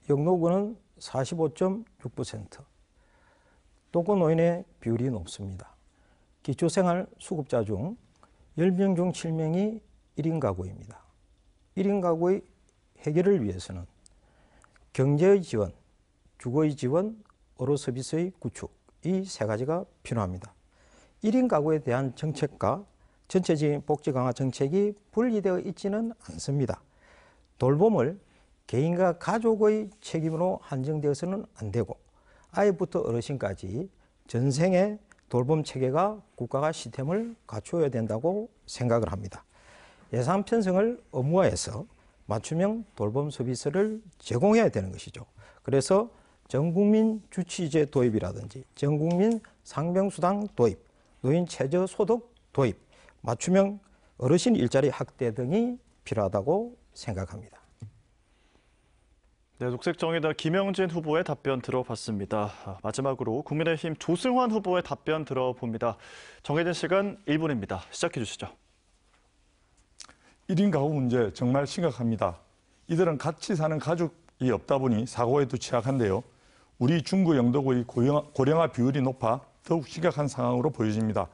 Speaker 4: 영도구는 45.6%. 독거노인의 비율이 높습니다. 기초생활 수급자 중 10명 중 7명이 1인 가구입니다. 1인 가구의 해결을 위해서는 경제의 지원, 주거의 지원, 의료 서비스의 구축, 이 세 가지가 필요합니다. 1인 가구에 대한 정책과 전체적인 복지 강화 정책이 분리되어 있지는 않습니다. 돌봄을 개인과 가족의 책임으로 한정되어서는 안 되고 아이부터 어르신까지 전생의 돌봄 체계가 국가가 시스템을 갖추어야 된다고 생각을 합니다. 예산 편성을 의무화해서 맞춤형 돌봄 서비스를 제공해야 되는 것이죠. 그래서 전국민 주치제 도입이라든지 전국민 상병수당 도입, 노인 최저소득 도입, 맞춤형 어르신 일자리 확대 등이 필요하다고 생각합니다.
Speaker 1: 네, 녹색정의당 김영진 후보의 답변 들어봤습니다. 마지막으로 국민의힘 조승환 후보의 답변 들어봅니다. 정해진 시간 1분입니다. 시작해 주시죠.
Speaker 2: 1인 가구 문제 정말 심각합니다. 이들은 같이 사는 가족이 없다 보니 사고에도 취약한데요. 우리 중구 영도구의 고령화 비율이 높아 더욱 심각한 상황으로 보여집니다.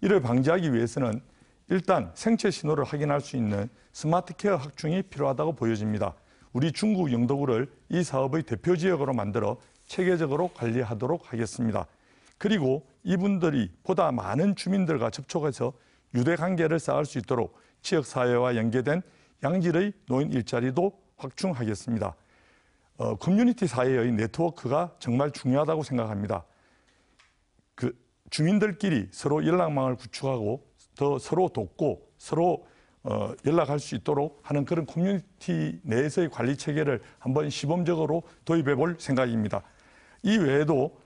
Speaker 2: 이를 방지하기 위해서는 일단 생체 신호를 확인할 수 있는 스마트 케어 확충이 필요하다고 보여집니다. 우리 중구 영도구를 이 사업의 대표 지역으로 만들어 체계적으로 관리하도록 하겠습니다. 그리고 이분들이 보다 많은 주민들과 접촉해서 유대관계를 쌓을 수 있도록 지역사회와 연계된 양질의 노인 일자리도 확충하겠습니다. 커뮤니티 사회의 네트워크가 정말 중요하다고 생각합니다. 주민들끼리 서로 연락망을 구축하고 더 서로 돕고 서로 연락할 수 있도록 하는 그런 커뮤니티 내에서의 관리 체계를 한번 시범적으로 도입해 볼 생각입니다. 이 외에도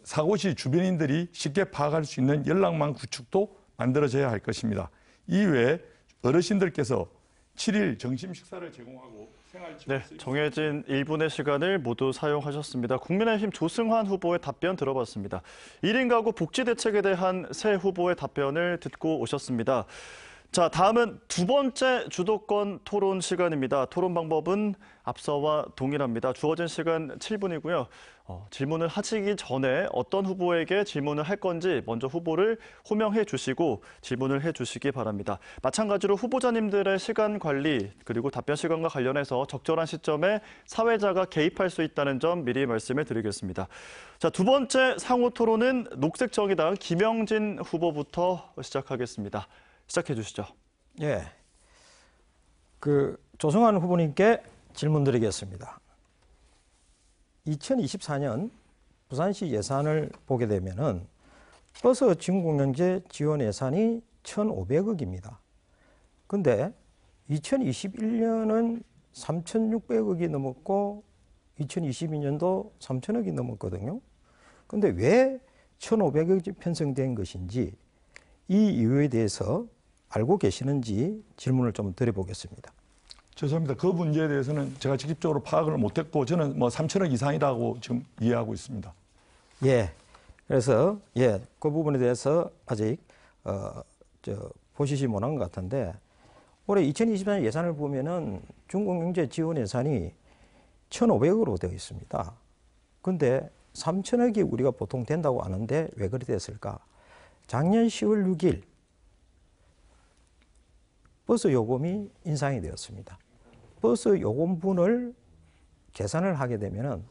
Speaker 2: 사고 시 주변인들이 쉽게 파악할 수 있는 연락망 구축도 만들어져야 할 것입니다. 이 외에 어르신들께서 7일 점심 식사를 제공하고
Speaker 1: 네, 정해진 1분의 시간을 모두 사용하셨습니다. 국민의힘 조승환 후보의 답변 들어봤습니다. 1인 가구 복지 대책에 대한 새 후보의 답변을 듣고 오셨습니다. 자, 다음은 두 번째 주도권 토론 시간입니다. 토론 방법은 앞서와 동일합니다. 주어진 시간 7분이고요. 질문을 하시기 전에 어떤 후보에게 질문을 할 건지 먼저 후보를 호명해 주시고 질문을 해 주시기 바랍니다. 마찬가지로 후보자님들의 시간 관리 그리고 답변 시간과 관련해서 적절한 시점에 사회자가 개입할 수 있다는 점 미리 말씀을 드리겠습니다. 자, 두 번째 상호 토론은 녹색정의당 김영진 후보부터 시작하겠습니다. 시작해 주시죠.
Speaker 4: 예. 조승환 후보님께 질문 드리겠습니다. 2024년 부산시 예산을 보게 되면은 버스 진공영제 지원 예산이 1,500억입니다. 근데 2021년은 3,600억이 넘었고 2022년도 3,000억이 넘었거든요. 근데 왜 1,500억이 편성된 것인지 이 이유에 대해서 알고 계시는지 질문을 좀 드려보겠습니다.
Speaker 2: 죄송합니다. 그 문제에 대해서는 제가 직접적으로 파악을 못했고 저는 3천억 이상이라고 지금 이해하고 있습니다.
Speaker 4: 예. 그래서 그 부분에 대해서 아직 보시지 못한 것 같은데 올해 2024년 예산을 보면은 중공영제 지원 예산이 1,500억으로 되어 있습니다. 근데 3천억이 우리가 보통 된다고 아는데 왜 그렇게 됐을까? 작년 10월 6일 버스 요금이 인상이 되었습니다. 버스 요금분을 계산을 하게 되면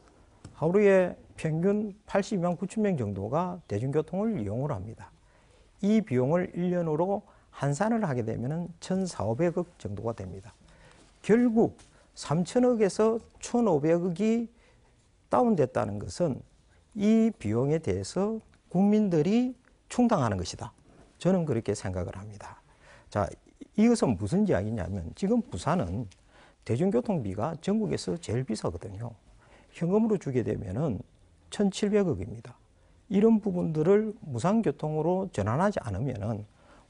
Speaker 4: 하루에 평균 80만 9천 명 정도가 대중교통을 이용을 합니다. 이 비용을 1년으로 환산을 하게 되면 1,400억 정도가 됩니다. 결국 3천억에서 1,500억이 다운됐다는 것은 이 비용에 대해서 국민들이 충당하는 것이다. 저는 그렇게 생각을 합니다. 자, 이것은 무슨 이야기냐면 지금 부산은 대중교통비가 전국에서 제일 비싸거든요. 현금으로 주게 되면은 1,700억입니다. 이런 부분들을 무상교통으로 전환하지 않으면은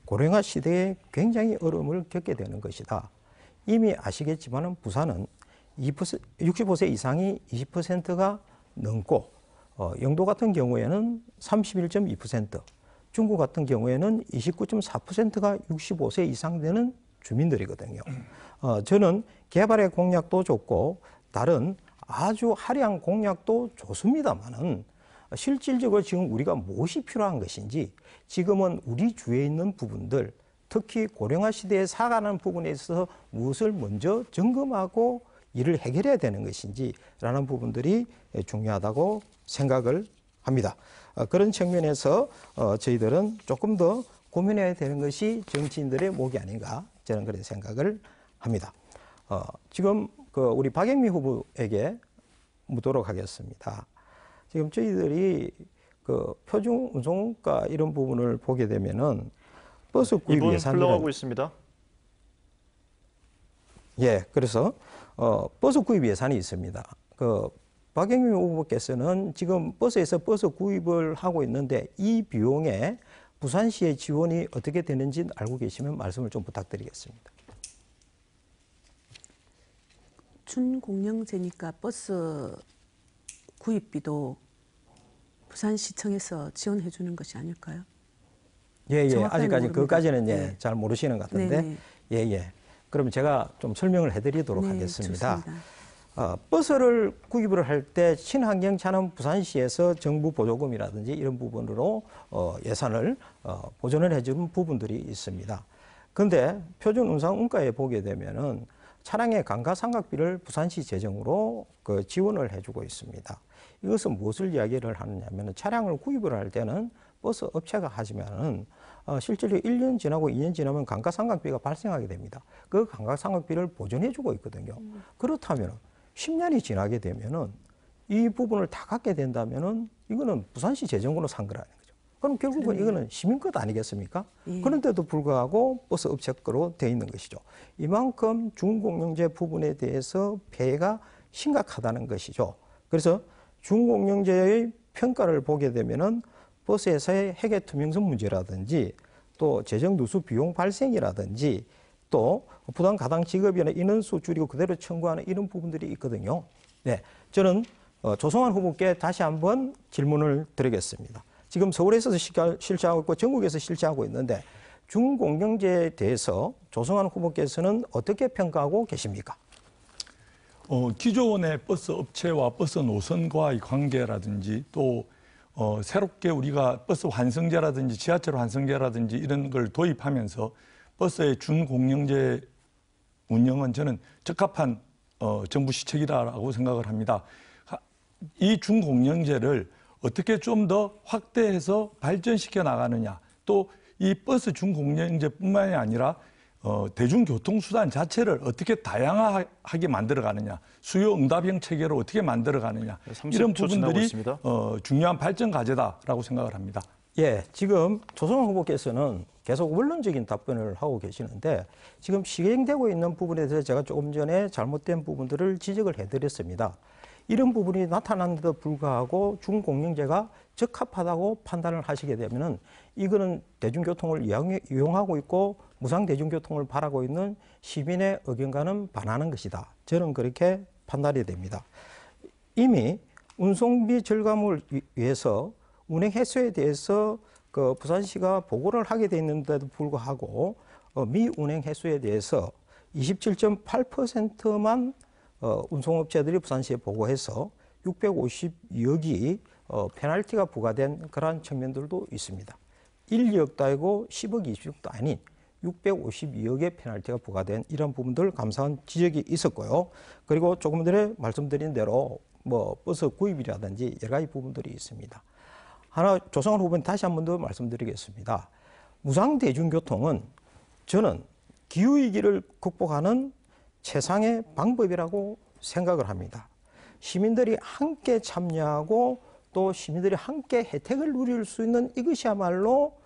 Speaker 4: 고령화 시대에 굉장히 어려움을 겪게 되는 것이다. 이미 아시겠지만은 부산은 65세 이상이 20%가 넘고 영도 같은 경우에는 31.2%, 중구 같은 경우에는 29.4%가 65세 이상 되는 주민들이거든요. 저는 개발의 공약도 좋고 다른 아주 화려한 공약도 좋습니다만은 실질적으로 지금 우리가 무엇이 필요한 것인지 지금은 우리 주위에 있는 부분들 특히 고령화 시대에 살아가는 부분에 있어서 무엇을 먼저 점검하고 이를 해결해야 되는 것인지라는 부분들이 중요하다고 생각을 합니다. 그런 측면에서 저희들은 조금 더 고민해야 되는 것이 정치인들의 몫이 아닌가 저는 그런 생각을 합니다. 지금 우리 박영미 후보에게 묻도록 하겠습니다. 지금 저희들이 표준 운송가 이런 부분을 보게 되면은 버스 구입 예산이
Speaker 1: 흘러가고 있습니다.
Speaker 4: 예, 그래서 버스 구입 예산이 있습니다. 박영미 후보께서는 지금 버스에서 버스 구입을 하고 있는데 이 비용에 부산시의 지원이 어떻게 되는지 알고 계시면 말씀을 좀 부탁드리겠습니다.
Speaker 3: 준공영제니까 버스 구입비도 부산시청에서 지원해 주는 것이 아닐까요?
Speaker 4: 예.
Speaker 3: 정확하게는
Speaker 4: 아직까지
Speaker 3: 모릅니다.
Speaker 4: 그것까지는
Speaker 3: 네.
Speaker 4: 잘 모르시는 것 같은데. 예. 그러면 제가 좀 설명을 해드리도록 하겠습니다.
Speaker 3: 좋습니다.
Speaker 4: 버스를 구입을 할 때 친환경차는 부산시에서 정부 보조금이라든지 이런 부분으로 예산을 보존을 해주는 부분들이 있습니다. 그런데 표준 운상 운가에 보게 되면은 차량의 감가상각비를 부산시 재정으로 지원을 해주고 있습니다. 이것은 무엇을 이야기를 하느냐면 차량을 구입을 할 때는 버스 업체가 하지만은 실제로 1년 지나고 2년 지나면 감가상각비가 발생하게 됩니다. 그 감가상각비를 보존해주고 있거든요. 그렇다면 10년이 지나게 되면은 이 부분을 다 갖게 된다면은 이거는 부산시 재정으로 산 거라는 거죠. 그럼 결국은 이거는 시민 것 아니겠습니까?
Speaker 3: 예.
Speaker 4: 그런데도 불구하고 버스 업체 거로 돼 있는 것이죠. 이만큼 준공영제 부분에 대해서 폐해가 심각하다는 것이죠. 그래서 준공영제의 평가를 보게 되면은 버스에서의 회계 투명성 문제라든지 또 재정 누수 비용 발생이라든지 또 부당 가당 지급이나 인원수 줄이고 그대로 청구하는 이런 부분들이 있거든요. 네, 저는 조성환 후보께 다시 한번 질문을 드리겠습니다. 지금 서울에서 실시하고 있고 전국에서 실시하고 있는데 준공영제에 대해서 조성환 후보께서는 어떻게 평가하고 계십니까?
Speaker 2: 기존의 버스 업체와 버스 노선과의 관계라든지 또 새롭게 우리가 버스 환승제라든지 지하철 환승제라든지 이런 걸 도입하면서 버스의 준공영제 운영은 저는 적합한 정부 시책이라고 생각을 합니다. 이 준공영제를 어떻게 좀 더 확대해서 발전시켜 나가느냐, 또 이 버스 준공영제뿐만이 아니라 대중교통수단 자체를 어떻게 다양하게 만들어가느냐, 수요 응답형 체계로 어떻게 만들어가느냐, 이런 부분들이 중요한 발전 과제다라고 생각을 합니다.
Speaker 4: 예, 지금 조성환 후보께서는 계속 원론적인 답변을 하고 계시는데 지금 시행되고 있는 부분에 대해서 제가 조금 전에 잘못된 부분들을 지적을 해드렸습니다. 이런 부분이 나타났는데도 불구하고 준공영제가 적합하다고 판단을 하시게 되면은 이거는 대중교통을 이용하고 있고 무상 대중교통을 바라고 있는 시민의 의견과는 반하는 것이다. 저는 그렇게 판단이 됩니다. 이미 운송비 절감을 위해서 운행 횟수에 대해서 부산시가 보고를 하게 돼 있는데도 불구하고 미운행 횟수에 대해서 27.8%만 운송업체들이 부산시에 보고해서 652억이 페널티가 부과된 그러한 측면들도 있습니다. 1억 달고 10억 20억도 아닌 652억의 페널티가 부과된 이런 부분들 감사한 지적이 있었고요. 그리고 조금 전에 말씀드린 대로 버스 구입이라든지 여러 가지 부분들이 있습니다. 하나 조성환 후보님 다시 한 번 더 말씀드리겠습니다. 무상 대중교통은 저는 기후위기를 극복하는 최상의 방법이라고 생각을 합니다. 시민들이 함께 참여하고 또 시민들이 함께 혜택을 누릴 수 있는 이것이야말로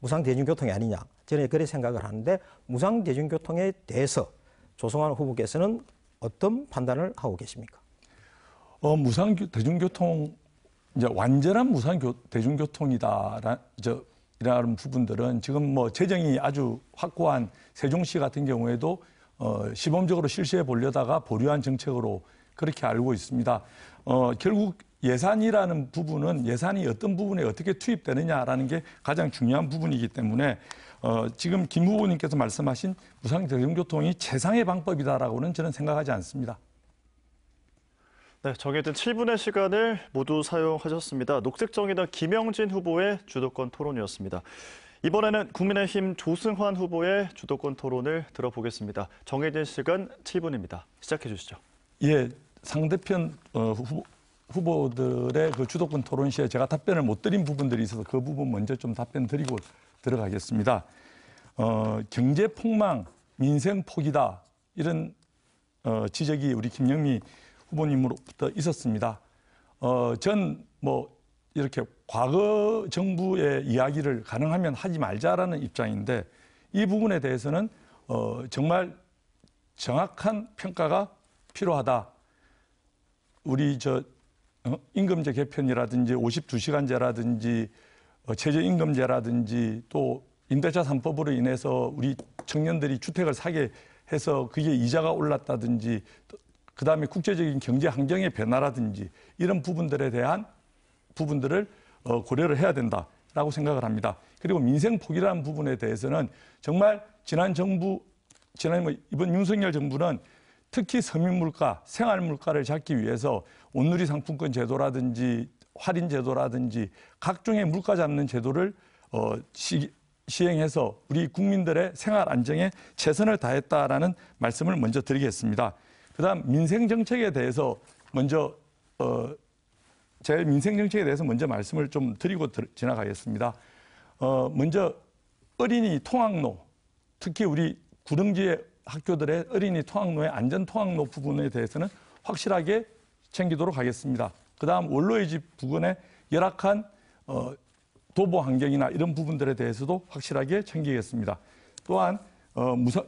Speaker 4: 무상 대중교통이 아니냐, 저는 그렇게 생각을 하는데 무상 대중교통에 대해서 조성환 후보께서는 어떤 판단을 하고 계십니까?
Speaker 2: 무상 대중교통 이제 완전한 무상 대중교통이다라는 부분들은 지금 뭐 재정이 아주 확고한 세종시 같은 경우에도 시범적으로 실시해 보려다가 보류한 정책으로 그렇게 알고 있습니다. 결국 예산이라는 부분은 예산이 어떤 부분에 어떻게 투입되느냐라는 게 가장 중요한 부분이기 때문에 지금 김 후보님께서 말씀하신 무상 대중교통이 최상의 방법이다라고는 저는 생각하지 않습니다.
Speaker 1: 네, 정해진 7분의 시간을 모두 사용하셨습니다. 녹색정의당 김영진 후보의 주도권 토론이었습니다. 이번에는 국민의힘 조승환 후보의 주도권 토론을 들어보겠습니다. 정해진 시간 7분입니다. 시작해 주시죠.
Speaker 2: 예, 상대편 후보들의 그 주도권 토론 시에 제가 답변을 못 드린 부분들이 있어서 그 부분 먼저 좀 답변 드리고 들어가겠습니다. 경제 폭망, 민생 포기다 이런 지적이 우리 김영미 후보님으로부터 있었습니다. 전 뭐 이렇게 과거 정부의 이야기를 가능하면 하지 말자라는 입장인데 이 부분에 대해서는 정말 정확한 평가가 필요하다. 우리 임금제 개편이라든지 52시간제라든지 최저임금제라든지 또 임대차 3법으로 인해서 우리 청년들이 주택을 사게 해서 그게 이자가 올랐다든지 그다음에 국제적인 경제 환경의 변화라든지 이런 부분들에 대한 부분들을 고려를 해야 된다라고 생각을 합니다. 그리고 민생 포기라는 부분에 대해서는 정말 이번 윤석열 정부는 특히 서민 물가, 생활 물가를 잡기 위해서 온누리 상품권 제도라든지 할인 제도라든지 각종의 물가 잡는 제도를 시행해서 우리 국민들의 생활 안정에 최선을 다했다라는 말씀을 먼저 드리겠습니다. 그다음 민생 정책에 대해서 먼저 제 민생 정책에 대해서 먼저 말씀을 좀 드리고 지나가겠습니다. 먼저 어린이 통학로, 특히 우리 구릉지의 학교들의 어린이 통학로의 안전 통학로 부분에 대해서는 확실하게 챙기도록 하겠습니다. 그다음 원로의 집 부근의 열악한 도보 환경이나 이런 부분들에 대해서도 확실하게 챙기겠습니다. 또한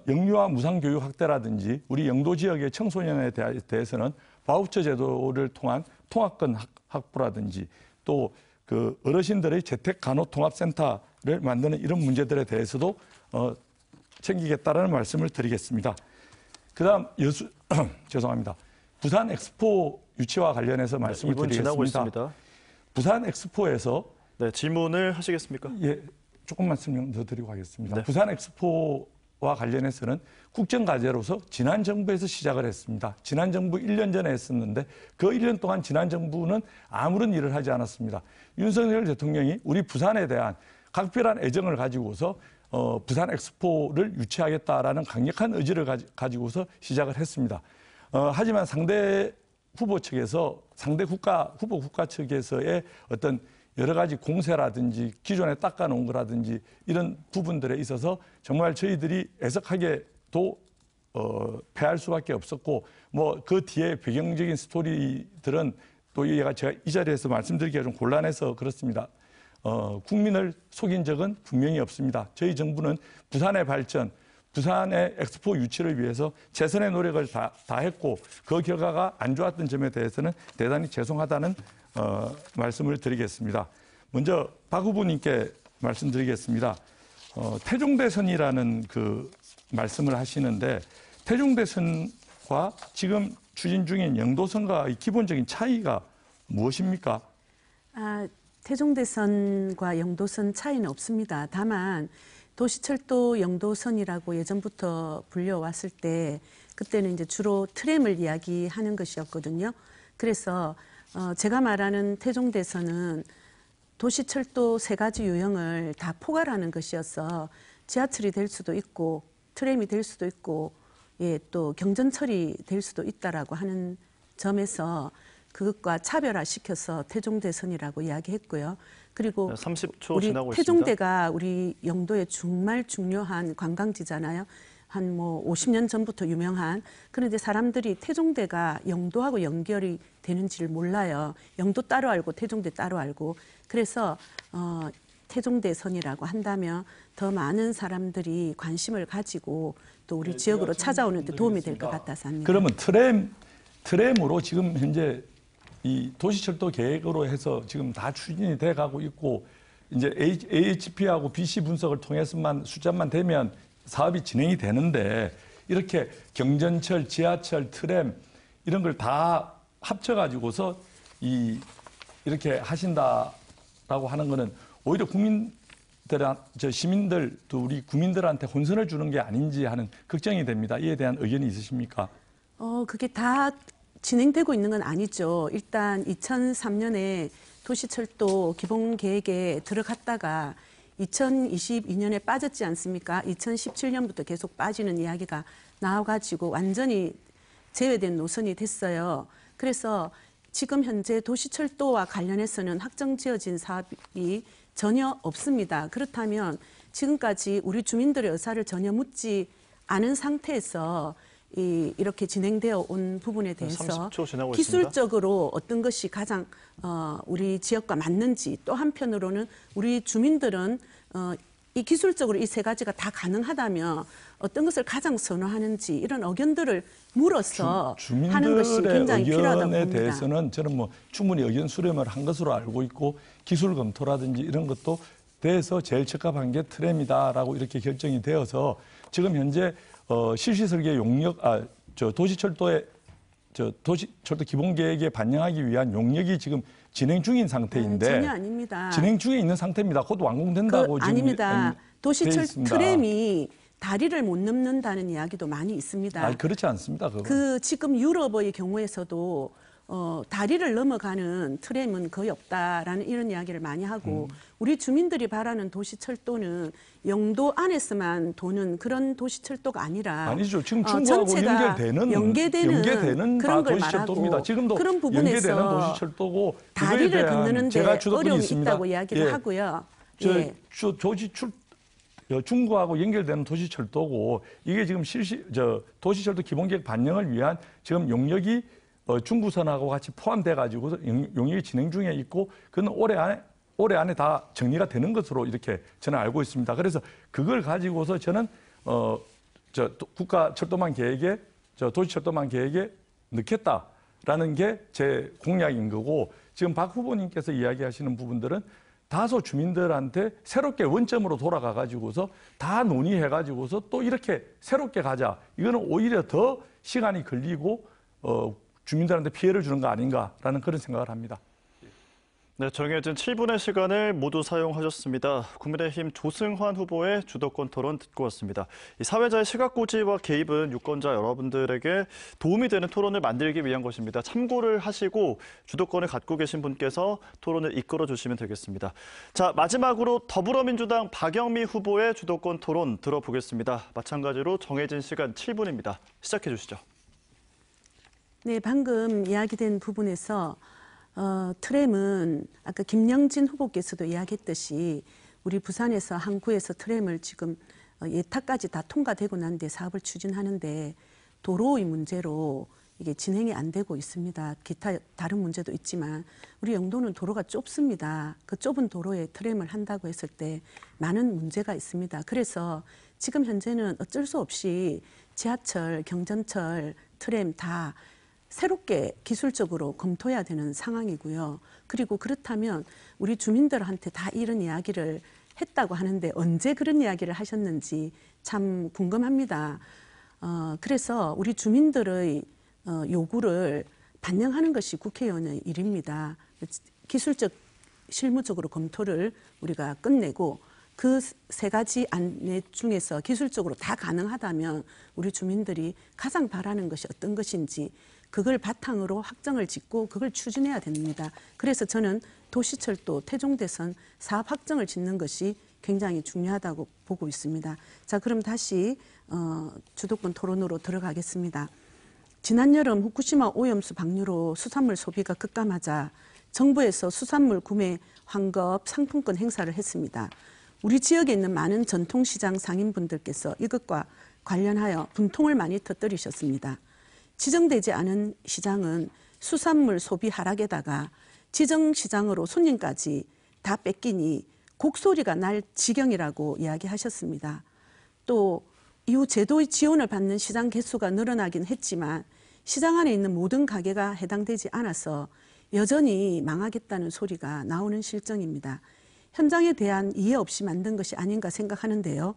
Speaker 2: 영유아 무상교육 확대라든지 우리 영도 지역의 청소년에 대해서는 바우처 제도를 통한 통학권 확보라든지 또 그 어르신들의 재택 간호통합센터를 만드는 이런 문제들에 대해서도 챙기겠다라는 말씀을 드리겠습니다. 그다음 죄송합니다. 부산 엑스포 유치와 관련해서 말씀을 드리겠습니다. 부산 엑스포에서
Speaker 1: 네, 질문을 하시겠습니까?
Speaker 2: 예, 조금만 설명 더 드리고 가겠습니다.
Speaker 1: 네.
Speaker 2: 부산 엑스포와 관련해서는 국정과제로서 지난 정부에서 시작을 했습니다. 지난 정부 1년 전에 했었는데 그 1년 동안 지난 정부는 아무런 일을 하지 않았습니다. 윤석열 대통령이 우리 부산에 대한 각별한 애정을 가지고서 부산 엑스포를 유치하겠다라는 강력한 의지를 가지고서 시작을 했습니다. 하지만 상대 후보 측에서 후보 국가 측에서의 어떤 여러 가지 공세라든지 기존에 닦아놓은 거라든지 이런 부분들에 있어서 정말 저희들이 애석하게도 패할 수밖에 없었고 뭐 그 뒤에 배경적인 스토리들은 또 제가 이 자리에서 말씀드리기가 좀 곤란해서 그렇습니다. 국민을 속인 적은 분명히 없습니다. 저희 정부는 부산의 발전, 부산의 엑스포 유치를 위해서 최선의 노력을 다했고 그 결과가 안 좋았던 점에 대해서는 대단히 죄송하다는 말씀을 드리겠습니다. 먼저 박 후보님께 말씀드리겠습니다. 태종대선이라는 그 말씀을 하시는데 태종대선과 지금 추진 중인 영도선과의 기본적인 차이가 무엇입니까?
Speaker 3: 태종대선과 영도선 차이는 없습니다. 다만 도시철도 영도선이라고 예전부터 불려왔을 때 그때는 이제 주로 트램을 이야기하는 것이었거든요. 그래서 제가 말하는 태종대선은 도시철도 세 가지 유형을 다 포괄하는 것이어서 지하철이 될 수도 있고 트램이 될 수도 있고 예, 또 경전철이 될 수도 있다라고 하는 점에서 그것과 차별화시켜서 태종대선이라고 이야기했고요. 그리고
Speaker 1: 30초
Speaker 3: 우리
Speaker 1: 지나고
Speaker 3: 태종대가 우리 영도의 정말 중요한 관광지잖아요. 한 뭐 50년 전부터 유명한. 그런데 사람들이 태종대가 영도하고 연결이 되는지를 몰라요. 영도 따로 알고 태종대 따로 알고. 그래서 태종대선이라고 한다면 더 많은 사람들이 관심을 가지고 또 우리 지역으로 찾아오는 데 도움이 될 것 같아서 합니다.
Speaker 2: 그러면 트램으로 지금 현재 이 도시철도 계획으로 해서 지금 다 추진이 돼 가고 있고 이제 AHP하고 BC 분석을 통해서만 숫자만 되면 사업이 진행이 되는데 이렇게 경전철, 지하철, 트램 이런 걸 다 합쳐 가지고서 이렇게 하신다라고 하는 거는 오히려 시민들 또 우리 국민들한테 혼선을 주는 게 아닌지 하는 걱정이 됩니다. 이에 대한 의견이 있으십니까?
Speaker 3: 그게 다 진행되고 있는 건 아니죠. 일단 2003년에 도시철도 기본계획에 들어갔다가 2022년에 빠졌지 않습니까? 2017년부터 계속 빠지는 이야기가 나와가지고 완전히 제외된 노선이 됐어요. 그래서 지금 현재 도시철도와 관련해서는 확정지어진 사업이 전혀 없습니다. 그렇다면 지금까지 우리 주민들의 의사를 전혀 묻지 않은 상태에서 이렇게 진행되어 온 부분에 대해서
Speaker 1: 30초 지나고
Speaker 3: 기술적으로 어떤 것이 가장 우리 지역과 맞는지, 또 한편으로는 우리 주민들은 이 기술적으로 이 세 가지가 다 가능하다면 어떤 것을 가장 선호하는지 이런 의견들을 물어서 하는 것이 굉장히 필요하다고 봅니다.
Speaker 2: 의견에 대해서는 저는 뭐 충분히 의견 수렴을 한 것으로 알고 있고 기술 검토라든지 이런 것도 돼서 제일 적합한 게 트램이다라고 이렇게 결정이 되어서 지금 현재 실시 설계 용역 도시철도 기본 계획에 반영하기 위한 용역이 지금 진행 중인 상태인데
Speaker 3: 전혀 아닙니다.
Speaker 2: 진행 중에 있는 상태입니다. 곧 완공된다고 지금
Speaker 3: 아닙니다. 도시철
Speaker 2: 있습니다.
Speaker 3: 트램이 다리를 못 넘는다는 이야기도 많이 있습니다.
Speaker 2: 그렇지 않습니다. 그건.
Speaker 3: 지금 유럽의 경우에서도 다리를 넘어가는 트램은 거의 없다라는 이런 이야기를 많이 하고 우리 주민들이 바라는 도시철도는 영도 안에서만 도는 그런 도시철도가 아니라
Speaker 2: 아니죠. 지금 중부하고 연계되는
Speaker 3: 그런 걸
Speaker 2: 도시철도입니다.
Speaker 3: 말하고
Speaker 2: 지금도
Speaker 3: 그런 부분에서
Speaker 2: 연계되는 도시철도고
Speaker 3: 다리를 걷는데 어려움이
Speaker 2: 있습니다.
Speaker 3: 있다고 이야기를 하고요.
Speaker 2: 중구하고 연결되는 도시철도고 이게 지금 도시철도 기본계획 반영을 위한 지금 용역이 중구선하고 같이 포함돼 가지고 용역이 진행 중에 있고 그건 올해 안에 다 정리가 되는 것으로 이렇게 저는 알고 있습니다. 그래서 그걸 가지고서 저는 국가 철도망 계획에 도시철도망 계획에 넣겠다라는 게 제 공약인 거고 지금 박 후보님께서 이야기하시는 부분들은 다소 주민들한테 새롭게 원점으로 돌아가 가지고서 다 논의해 가지고서 또 이렇게 새롭게 가자. 이거는 오히려 더 시간이 걸리고 주민들한테 피해를 주는 거 아닌가라는 그런 생각을 합니다.
Speaker 1: 네, 정해진 7분의 시간을 모두 사용하셨습니다. 국민의힘 조승환 후보의 주도권 토론 듣고 왔습니다. 이 사회자의 시각고지와 개입은 유권자 여러분들에게 도움이 되는 토론을 만들기 위한 것입니다. 참고를 하시고 주도권을 갖고 계신 분께서 토론을 이끌어 주시면 되겠습니다. 자, 마지막으로 더불어민주당 박영미 후보의 주도권 토론 들어보겠습니다. 마찬가지로 정해진 시간 7분입니다. 시작해 주시죠.
Speaker 3: 네, 방금 이야기된 부분에서 트램은 아까 김영진 후보께서도 이야기했듯이 우리 부산에서 항구에서 트램을 지금 예타까지 다 통과되고 난 뒤에 사업을 추진하는데 도로의 문제로 이게 진행이 안 되고 있습니다. 기타 다른 문제도 있지만 우리 영도는 도로가 좁습니다. 그 좁은 도로에 트램을 한다고 했을 때 많은 문제가 있습니다. 그래서 지금 현재는 어쩔 수 없이 지하철, 경전철, 트램 다 새롭게 기술적으로 검토해야 되는 상황이고요. 그리고 그렇다면 우리 주민들한테 다 이런 이야기를 했다고 하는데 언제 그런 이야기를 하셨는지 참 궁금합니다. 그래서 우리 주민들의 요구를 반영하는 것이 국회의원의 일입니다. 기술적, 실무적으로 검토를 우리가 끝내고 그 세 가지 안내 중에서 기술적으로 다 가능하다면 우리 주민들이 가장 바라는 것이 어떤 것인지 그걸 바탕으로 확정을 짓고 그걸 추진해야 됩니다. 그래서 저는 도시철도 태종대선 사업 확정을 짓는 것이 굉장히 중요하다고 보고 있습니다. 자, 그럼 다시 주도권 토론으로 들어가겠습니다. 지난 여름 후쿠시마 오염수 방류로 수산물 소비가 급감하자 정부에서 수산물 구매 환급 상품권 행사를 했습니다. 우리 지역에 있는 많은 전통시장 상인분들께서 이것과 관련하여 분통을 많이 터뜨리셨습니다. 지정되지 않은 시장은 수산물 소비 하락에다가 지정시장으로 손님까지 다 뺏기니 곡소리가 날 지경이라고 이야기하셨습니다. 또 이후 제도의 지원을 받는 시장 개수가 늘어나긴 했지만 시장 안에 있는 모든 가게가 해당되지 않아서 여전히 망하겠다는 소리가 나오는 실정입니다. 현장에 대한 이해 없이 만든 것이 아닌가 생각하는데요.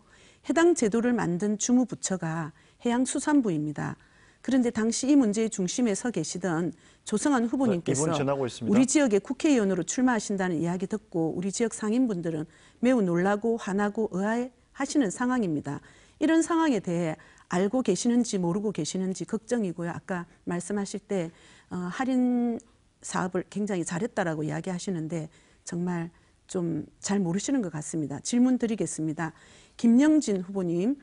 Speaker 3: 해당 제도를 만든 주무부처가 해양수산부입니다. 그런데 당시 이 문제의 중심에 서 계시던 조성한 후보님께서 우리 지역에 국회의원으로 출마하신다는 이야기 듣고 우리 지역 상인분들은 매우 놀라고 화나고 의아해하시는 상황입니다. 이런 상황에 대해 알고 계시는지 모르고 계시는지 걱정이고요. 아까 말씀하실 때 할인 사업을 굉장히 잘했다라고 이야기하시는데 정말 좀 잘 모르시는 것 같습니다. 질문 드리겠습니다. 김영진 후보님,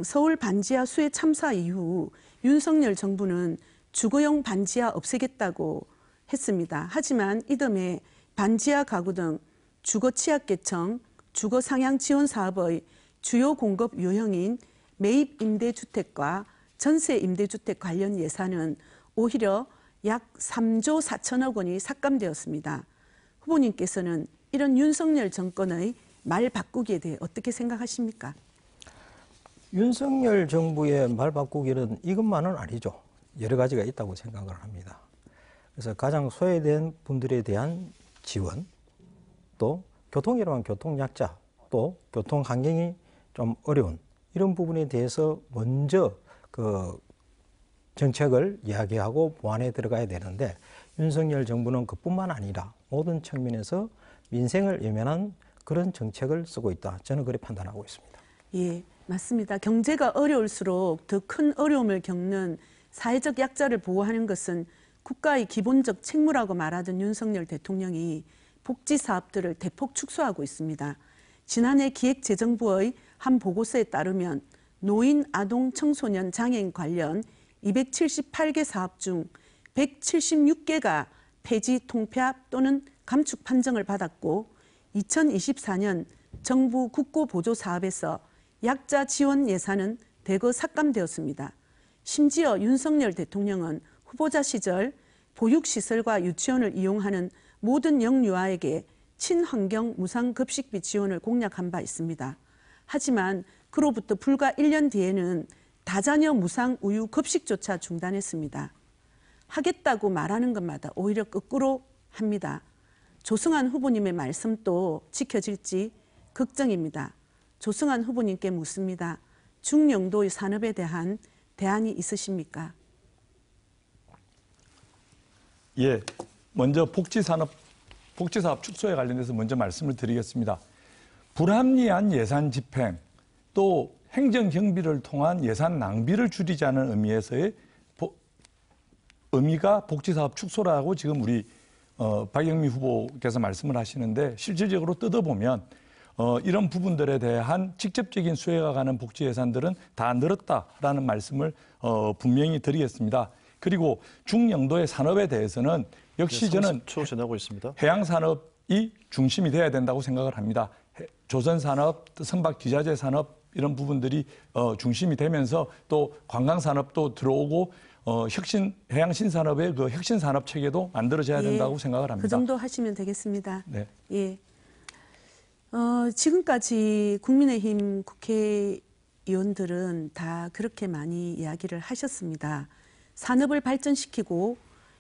Speaker 3: 서울 반지하 수해 참사 이후 윤석열 정부는 주거용 반지하 없애겠다고 했습니다. 하지만 이듬해 반지하 가구 등 주거 취약계층, 주거 상향 지원 사업의 주요 공급 유형인 매입 임대주택과 전세 임대주택 관련 예산은 오히려 약 3조 4천억 원이 삭감되었습니다. 후보님께서는 이런 윤석열 정권의 말 바꾸기에 대해 어떻게 생각하십니까?
Speaker 4: 윤석열 정부의 말 바꾸기는 이것만은 아니죠. 여러 가지가 있다고 생각을 합니다. 그래서 가장 소외된 분들에 대한 지원, 또 교통이라면 교통약자, 또 교통 환경이 좀 어려운 이런 부분에 대해서 먼저 그 정책을 이야기하고 보완에 들어가야 되는데 윤석열 정부는 그뿐만 아니라 모든 측면에서 민생을 외면한 그런 정책을 쓰고 있다. 저는 그렇게 판단하고 있습니다.
Speaker 3: 예, 맞습니다. 경제가 어려울수록 더 큰 어려움을 겪는 사회적 약자를 보호하는 것은 국가의 기본적 책무라고 말하던 윤석열 대통령이 복지 사업들을 대폭 축소하고 있습니다. 지난해 기획재정부의 한 보고서에 따르면 노인, 아동, 청소년, 장애인 관련 278개 사업 중 176개가 폐지, 통폐합 또는 감축 판정을 받았고 2024년 정부 국고보조 사업에서 약자 지원 예산은 대거 삭감되었습니다. 심지어 윤석열 대통령은 후보자 시절 보육시설과 유치원을 이용하는 모든 영유아에게 친환경 무상급식비 지원을 공약한 바 있습니다. 하지만 그로부터 불과 1년 뒤에는 다자녀 무상 우유 급식조차 중단했습니다. 하겠다고 말하는 것마다 오히려 거꾸로 합니다. 조성한 후보님의 말씀도 지켜질지 걱정입니다. 조성한 후보님께 묻습니다. 중영도의 산업에 대한 대안이 있으십니까?
Speaker 2: 예, 먼저 복지사업 축소에 관련해서 먼저 말씀을 드리겠습니다. 불합리한 예산 집행, 또 행정 경비를 통한 예산 낭비를 줄이자는 의미에서의 의미가 복지사업 축소라고 지금 우리 박영미 후보께서 말씀을 하시는데 실질적으로 뜯어보면 이런 부분들에 대한 직접적인 수혜가 가는 복지 예산들은 다 늘었다라는 말씀을 분명히 드리겠습니다. 그리고 중영도의 산업에 대해서는 역시 저는
Speaker 1: 30초 지나고 있습니다.
Speaker 2: 해양산업이 중심이 돼야 된다고 생각을 합니다. 조선산업, 선박기자재 산업 이런 부분들이 중심이 되면서 또 관광산업도 들어오고 해양신산업의 그 혁신산업 체계도 만들어져야 된다고 생각을 합니다.
Speaker 3: 그 정도 하시면 되겠습니다.
Speaker 2: 네.
Speaker 3: 예. 지금까지 국민의힘 국회의원들은 다 그렇게 많이 이야기를 하셨습니다. 산업을 발전시키고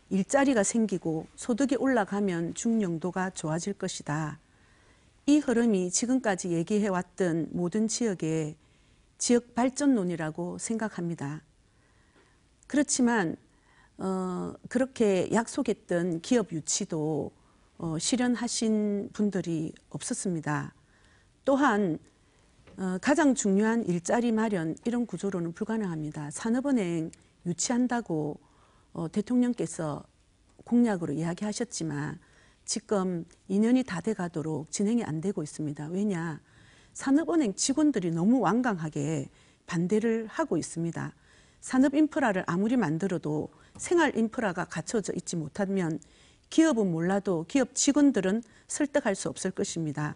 Speaker 3: 일자리가 생기고 소득이 올라가면 중영도가 좋아질 것이다. 이 흐름이 지금까지 얘기해왔던 모든 지역의 지역 발전론이라고 생각합니다. 그렇지만 그렇게 약속했던 기업 유치도 실현하신 분들이 없었습니다. 또한 가장 중요한 일자리 마련 이런 구조로는 불가능합니다. 산업은행 유치한다고 대통령께서 공약으로 이야기하셨지만 지금 2년이 다 돼가도록 진행이 안 되고 있습니다. 왜냐? 산업은행 직원들이 너무 완강하게 반대를 하고 있습니다. 산업 인프라를 아무리 만들어도 생활 인프라가 갖춰져 있지 못하면 기업은 몰라도 기업 직원들은 설득할 수 없을 것입니다.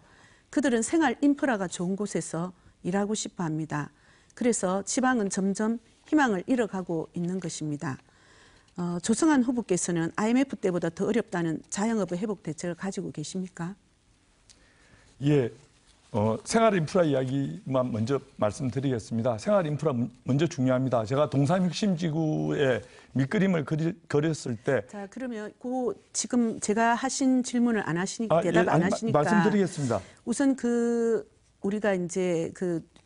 Speaker 3: 그들은 생활 인프라가 좋은 곳에서 일하고 싶어 합니다. 그래서 지방은 점점 희망을 잃어가고 있는 것입니다. 조성한 후보께서는 IMF 때보다 더 어렵다는 자영업의 회복 대책을 가지고 계십니까?
Speaker 2: 예, 생활 인프라 이야기만 먼저 말씀드리겠습니다. 생활 인프라 먼저 중요합니다. 제가 동산 핵심 지구의 밑그림을 그렸을 때,
Speaker 3: 자, 그러면 지금 제가 하신 질문을 안 하시니까 대답 안 하시니까
Speaker 2: 말씀드리겠습니다.
Speaker 3: 우선 우리가 이제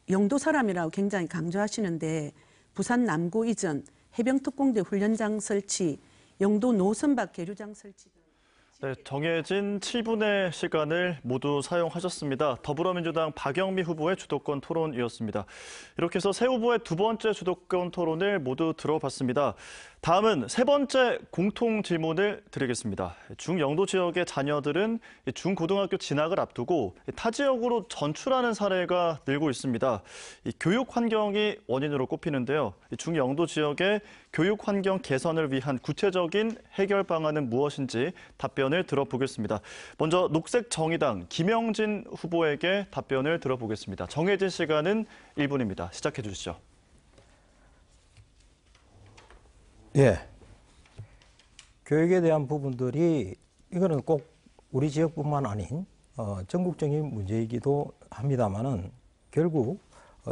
Speaker 3: 영도 사람이라고 굉장히 강조하시는데 부산 남구 이전, 해병특공대 훈련장 설치, 영도 노선박 계류장 설치 등
Speaker 1: 네, 정해진 7분의 시간을 모두 사용하셨습니다. 더불어민주당 박영미 후보의 주도권 토론이었습니다. 이렇게 해서 새 후보의 두 번째 주도권 토론을 모두 들어봤습니다. 다음은 세 번째 공통 질문을 드리겠습니다. 중영도 지역의 자녀들은 중고등학교 진학을 앞두고 타 지역으로 전출하는 사례가 늘고 있습니다. 교육 환경이 원인으로 꼽히는데요. 중영도 지역의 교육 환경 개선을 위한 구체적인 해결 방안은 무엇인지 답변을 들어보겠습니다. 먼저 녹색정의당 김영진 후보에게 답변을 들어보겠습니다. 정해진 시간은 1분입니다. 시작해 주시죠.
Speaker 4: 예. 교육에 대한 부분들이 이거는 꼭 우리 지역뿐만 아닌 전국적인 문제이기도 합니다만은 결국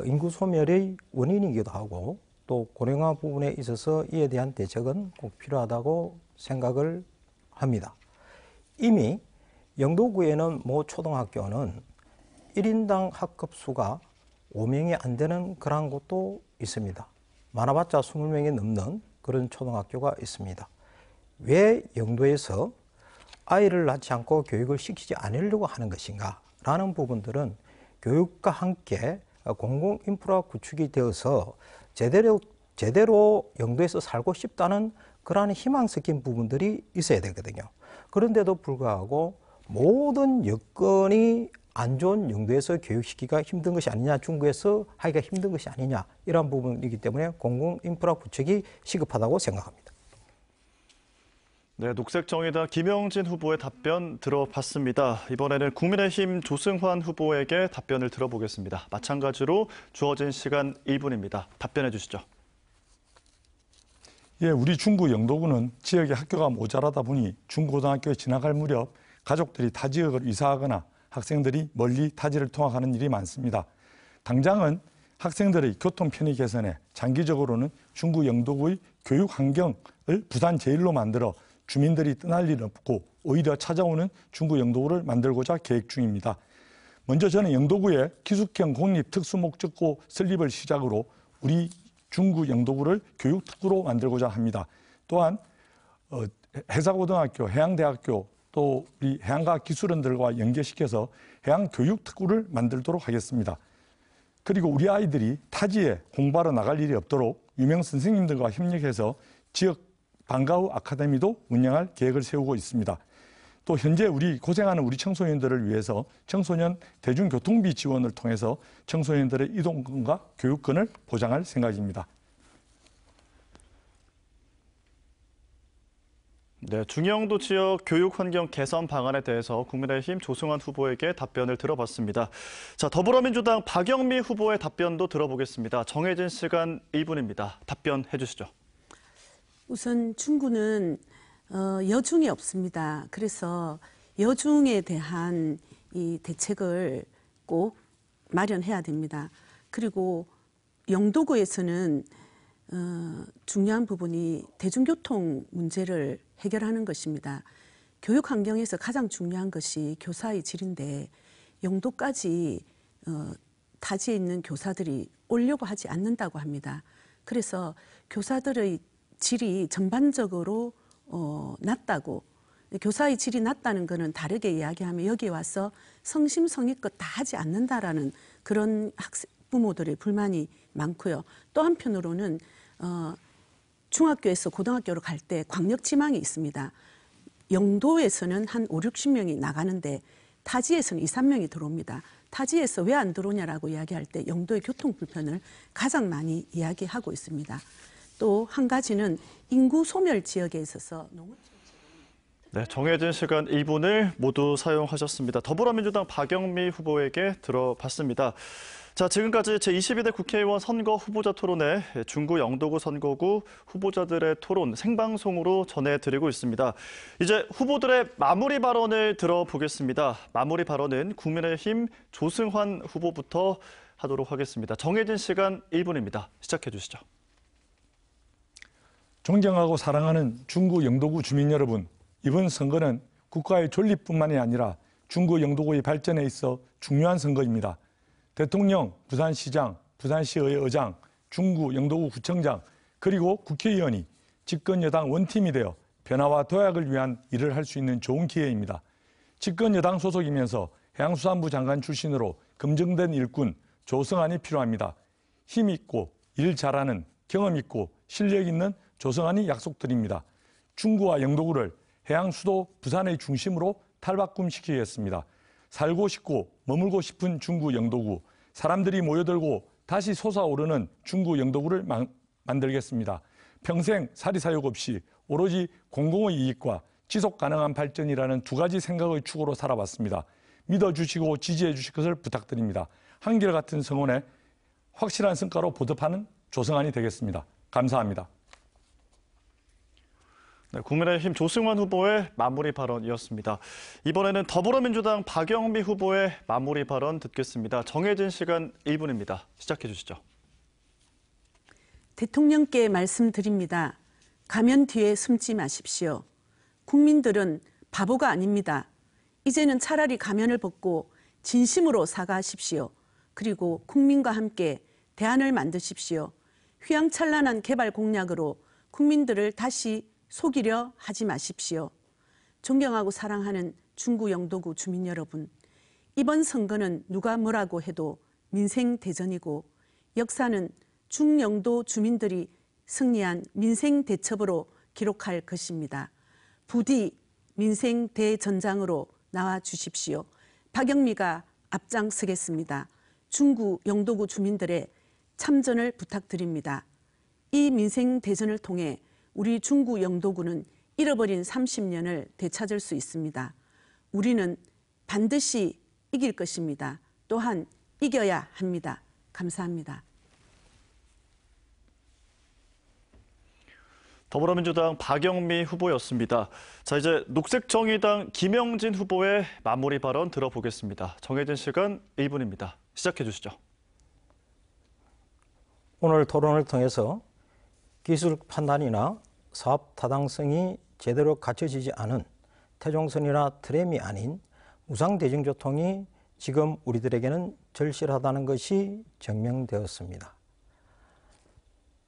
Speaker 4: 인구 소멸의 원인이기도 하고 또 고령화 부분에 있어서 이에 대한 대책은 꼭 필요하다고 생각을 합니다. 이미 영도구에는 모 초등학교는 1인당 학급 수가 5명이 안 되는 그런 곳도 있습니다. 많아봤자 20명이 넘는 그런 초등학교가 있습니다. 왜 영도에서 아이를 낳지 않고 교육을 시키지 않으려고 하는 것인가 라는 부분들은 교육과 함께 공공인프라 구축이 되어서 제대로 영도에서 살고 싶다는 그러한 희망 섞인 부분들이 있어야 되거든요. 그런데도 불구하고 모든 여건이 안 좋은 영도에서 교육시키기가 힘든 것이 아니냐, 중구에서 하기가 힘든 것이 아니냐 이런 부분이기 때문에 공공인프라 구축이 시급하다고 생각합니다.
Speaker 1: 네, 녹색정의당 김영진 후보의 답변 들어봤습니다. 이번에는 국민의힘 조승환 후보에게 답변을 들어보겠습니다. 마찬가지로 주어진 시간 1분입니다. 답변해 주시죠.
Speaker 2: 예, 우리 중구 영도구는 지역에 학교가 모자라다 보니 중고등학교에 진학할 무렵 가족들이 타 지역을 이사하거나 학생들이 멀리 타지를 통학하는 일이 많습니다. 당장은 학생들의 교통 편의 개선에 장기적으로는 중구 영도구의 교육 환경을 부산 제일로 만들어 주민들이 떠날 일 없고 오히려 찾아오는 중구 영도구를 만들고자 계획 중입니다. 먼저 저는 영도구에 기숙형 공립 특수목적고 설립을 시작으로 우리 중구 영도구를 교육특구로 만들고자 합니다. 또한 해사고등학교, 해양대학교 또 우리 해양과학기술원들과 연계시켜서 해양교육특구를 만들도록 하겠습니다. 그리고 우리 아이들이 타지에 공부하러 나갈 일이 없도록 유명 선생님들과 협력해서 지역 방과후 아카데미도 운영할 계획을 세우고 있습니다. 또 현재 고생하는 우리 청소년들을 위해서 청소년 대중교통비 지원을 통해서 청소년들의 이동권과 교육권을 보장할 생각입니다.
Speaker 1: 네, 중영도 지역 교육 환경 개선 방안에 대해서 국민의힘 조승환 후보에게 답변을 들어봤습니다. 자, 더불어민주당 박영미 후보의 답변도 들어보겠습니다. 정해진 시간 1분입니다. 답변해 주시죠.
Speaker 3: 우선 중구는 여중이 없습니다. 그래서 여중에 대한 이 대책을 꼭 마련해야 됩니다. 그리고 영도구에서는 중요한 부분이 대중교통 문제를 해결하는 것입니다. 교육 환경에서 가장 중요한 것이 교사의 질인데 영도까지 타지에 있는 교사들이 오려고 하지 않는다고 합니다. 그래서 교사들의 질이 전반적으로 낮다고, 교사의 질이 낮다는 것은 다르게 이야기하면 여기 와서 성심성의껏 다 하지 않는다라는 그런 부모들의 불만이 많고요. 또 한편으로는 중학교에서 고등학교로 갈 때 광역지망이 있습니다. 영도에서는 한 5, 60명이 나가는데 타지에서는 2, 3명이 들어옵니다. 타지에서 왜 안 들어오냐라고 이야기할 때 영도의 교통 불편을 가장 많이 이야기하고 있습니다. 또 한 가지는 인구 소멸 지역에 있어서
Speaker 1: 네, 정해진 시간 1분을 모두 사용하셨습니다. 더불어민주당 박영미 후보에게 들어봤습니다. 자, 지금까지 제22대 국회의원 선거 후보자 토론회 중구 영도구 선거구 후보자들의 토론 생방송으로 전해드리고 있습니다. 이제 후보들의 마무리 발언을 들어보겠습니다. 마무리 발언은 국민의힘 조승환 후보부터 하도록 하겠습니다. 정해진 시간 1분입니다. 시작해 주시죠.
Speaker 2: 존경하고 사랑하는 중구 영도구 주민 여러분, 이번 선거는 국가의 존립뿐만이 아니라 중구 영도구의 발전에 있어 중요한 선거입니다. 대통령, 부산시장, 부산시의 의장, 중구 영도구 구청장, 그리고 국회의원이 집권 여당 원팀이 되어 변화와 도약을 위한 일을 할 수 있는 좋은 기회입니다. 집권 여당 소속이면서 해양수산부 장관 출신으로 검증된 일꾼 조성안이 필요합니다. 힘 있고 일 잘하는 경험 있고 실력 있는 조성안이 약속드립니다. 중구와 영도구를 해양 수도 부산의 중심으로 탈바꿈시키겠습니다. 살고 싶고 머물고 싶은 중구 영도구, 사람들이 모여들고 다시 솟아오르는 중구 영도구를 만들겠습니다. 평생 사리사욕 없이 오로지 공공의 이익과 지속 가능한 발전이라는 두 가지 생각의 축으로 살아왔습니다. 믿어주시고 지지해 주실 것을 부탁드립니다. 한결같은 성원에 확실한 성과로 보답하는 조성안이 되겠습니다. 감사합니다.
Speaker 1: 네, 국민의힘 조승환 후보의 마무리 발언이었습니다. 이번에는 더불어민주당 박영미 후보의 마무리 발언 듣겠습니다. 정해진 시간 1분입니다. 시작해 주시죠.
Speaker 3: 대통령께 말씀드립니다. 가면 뒤에 숨지 마십시오. 국민들은 바보가 아닙니다. 이제는 차라리 가면을 벗고 진심으로 사과하십시오. 그리고 국민과 함께 대안을 만드십시오. 휘황찬란한 개발 공약으로 국민들을 다시 속이려 하지 마십시오. 존경하고 사랑하는 중구 영도구 주민 여러분, 이번 선거는 누가 뭐라고 해도 민생 대전이고 역사는 중영도 주민들이 승리한 민생 대첩으로 기록할 것입니다. 부디 민생 대전장으로 나와 주십시오. 박영미가 앞장서겠습니다. 중구 영도구 주민들의 참전을 부탁드립니다. 이 민생 대전을 통해 우리 중구 영도구는 잃어버린 30년을 되찾을 수 있습니다. 우리는 반드시 이길 것입니다. 또한 이겨야 합니다. 감사합니다.
Speaker 1: 더불어민주당 박영미 후보였습니다. 자, 이제 녹색정의당 김영진 후보의 마무리 발언 들어보겠습니다. 정해진 시간 1분입니다. 시작해 주시죠.
Speaker 4: 오늘 토론을 통해서 기술 판단이나 사업 타당성이 제대로 갖춰지지 않은 태종선이나 트램이 아닌 무상대중교통이 지금 우리들에게는 절실하다는 것이 증명되었습니다.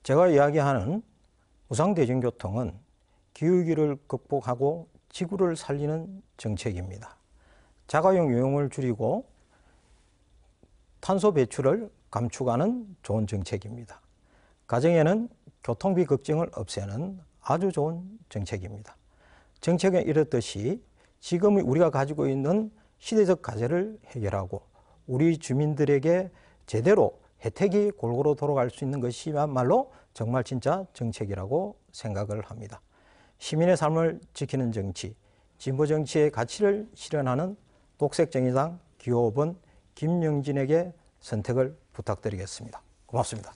Speaker 4: 제가 이야기하는 무상대중교통은 기후위기를 극복하고 지구를 살리는 정책입니다. 자가용 유용을 줄이고 탄소 배출을 감축하는 좋은 정책입니다. 가정에는 교통비 걱정을 없애는 아주 좋은 정책입니다. 정책은 이렇듯이 지금 우리가 가지고 있는 시대적 과제를 해결하고 우리 주민들에게 제대로 혜택이 골고루 돌아갈 수 있는 것이야말로 정말 진짜 정책이라고 생각을 합니다. 시민의 삶을 지키는 정치, 진보 정치의 가치를 실현하는 녹색정의당 기호 5번 김영진에게 선택을 부탁드리겠습니다. 고맙습니다.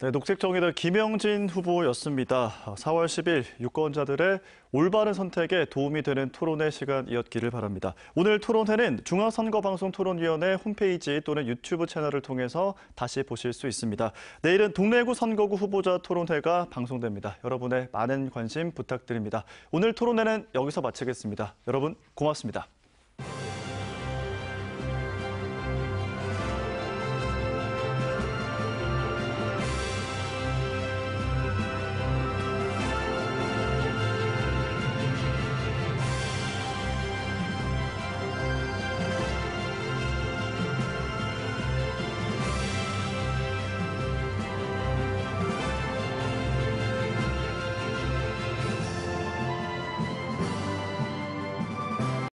Speaker 1: 네, 녹색정의당 김영진 후보였습니다. 4월 10일 유권자들의 올바른 선택에 도움이 되는 토론회 시간이었기를 바랍니다. 오늘 토론회는 중앙선거방송토론위원회 홈페이지 또는 유튜브 채널을 통해서 다시 보실 수 있습니다. 내일은 동래구 선거구 후보자 토론회가 방송됩니다. 여러분의 많은 관심 부탁드립니다. 오늘 토론회는 여기서 마치겠습니다. 여러분 고맙습니다.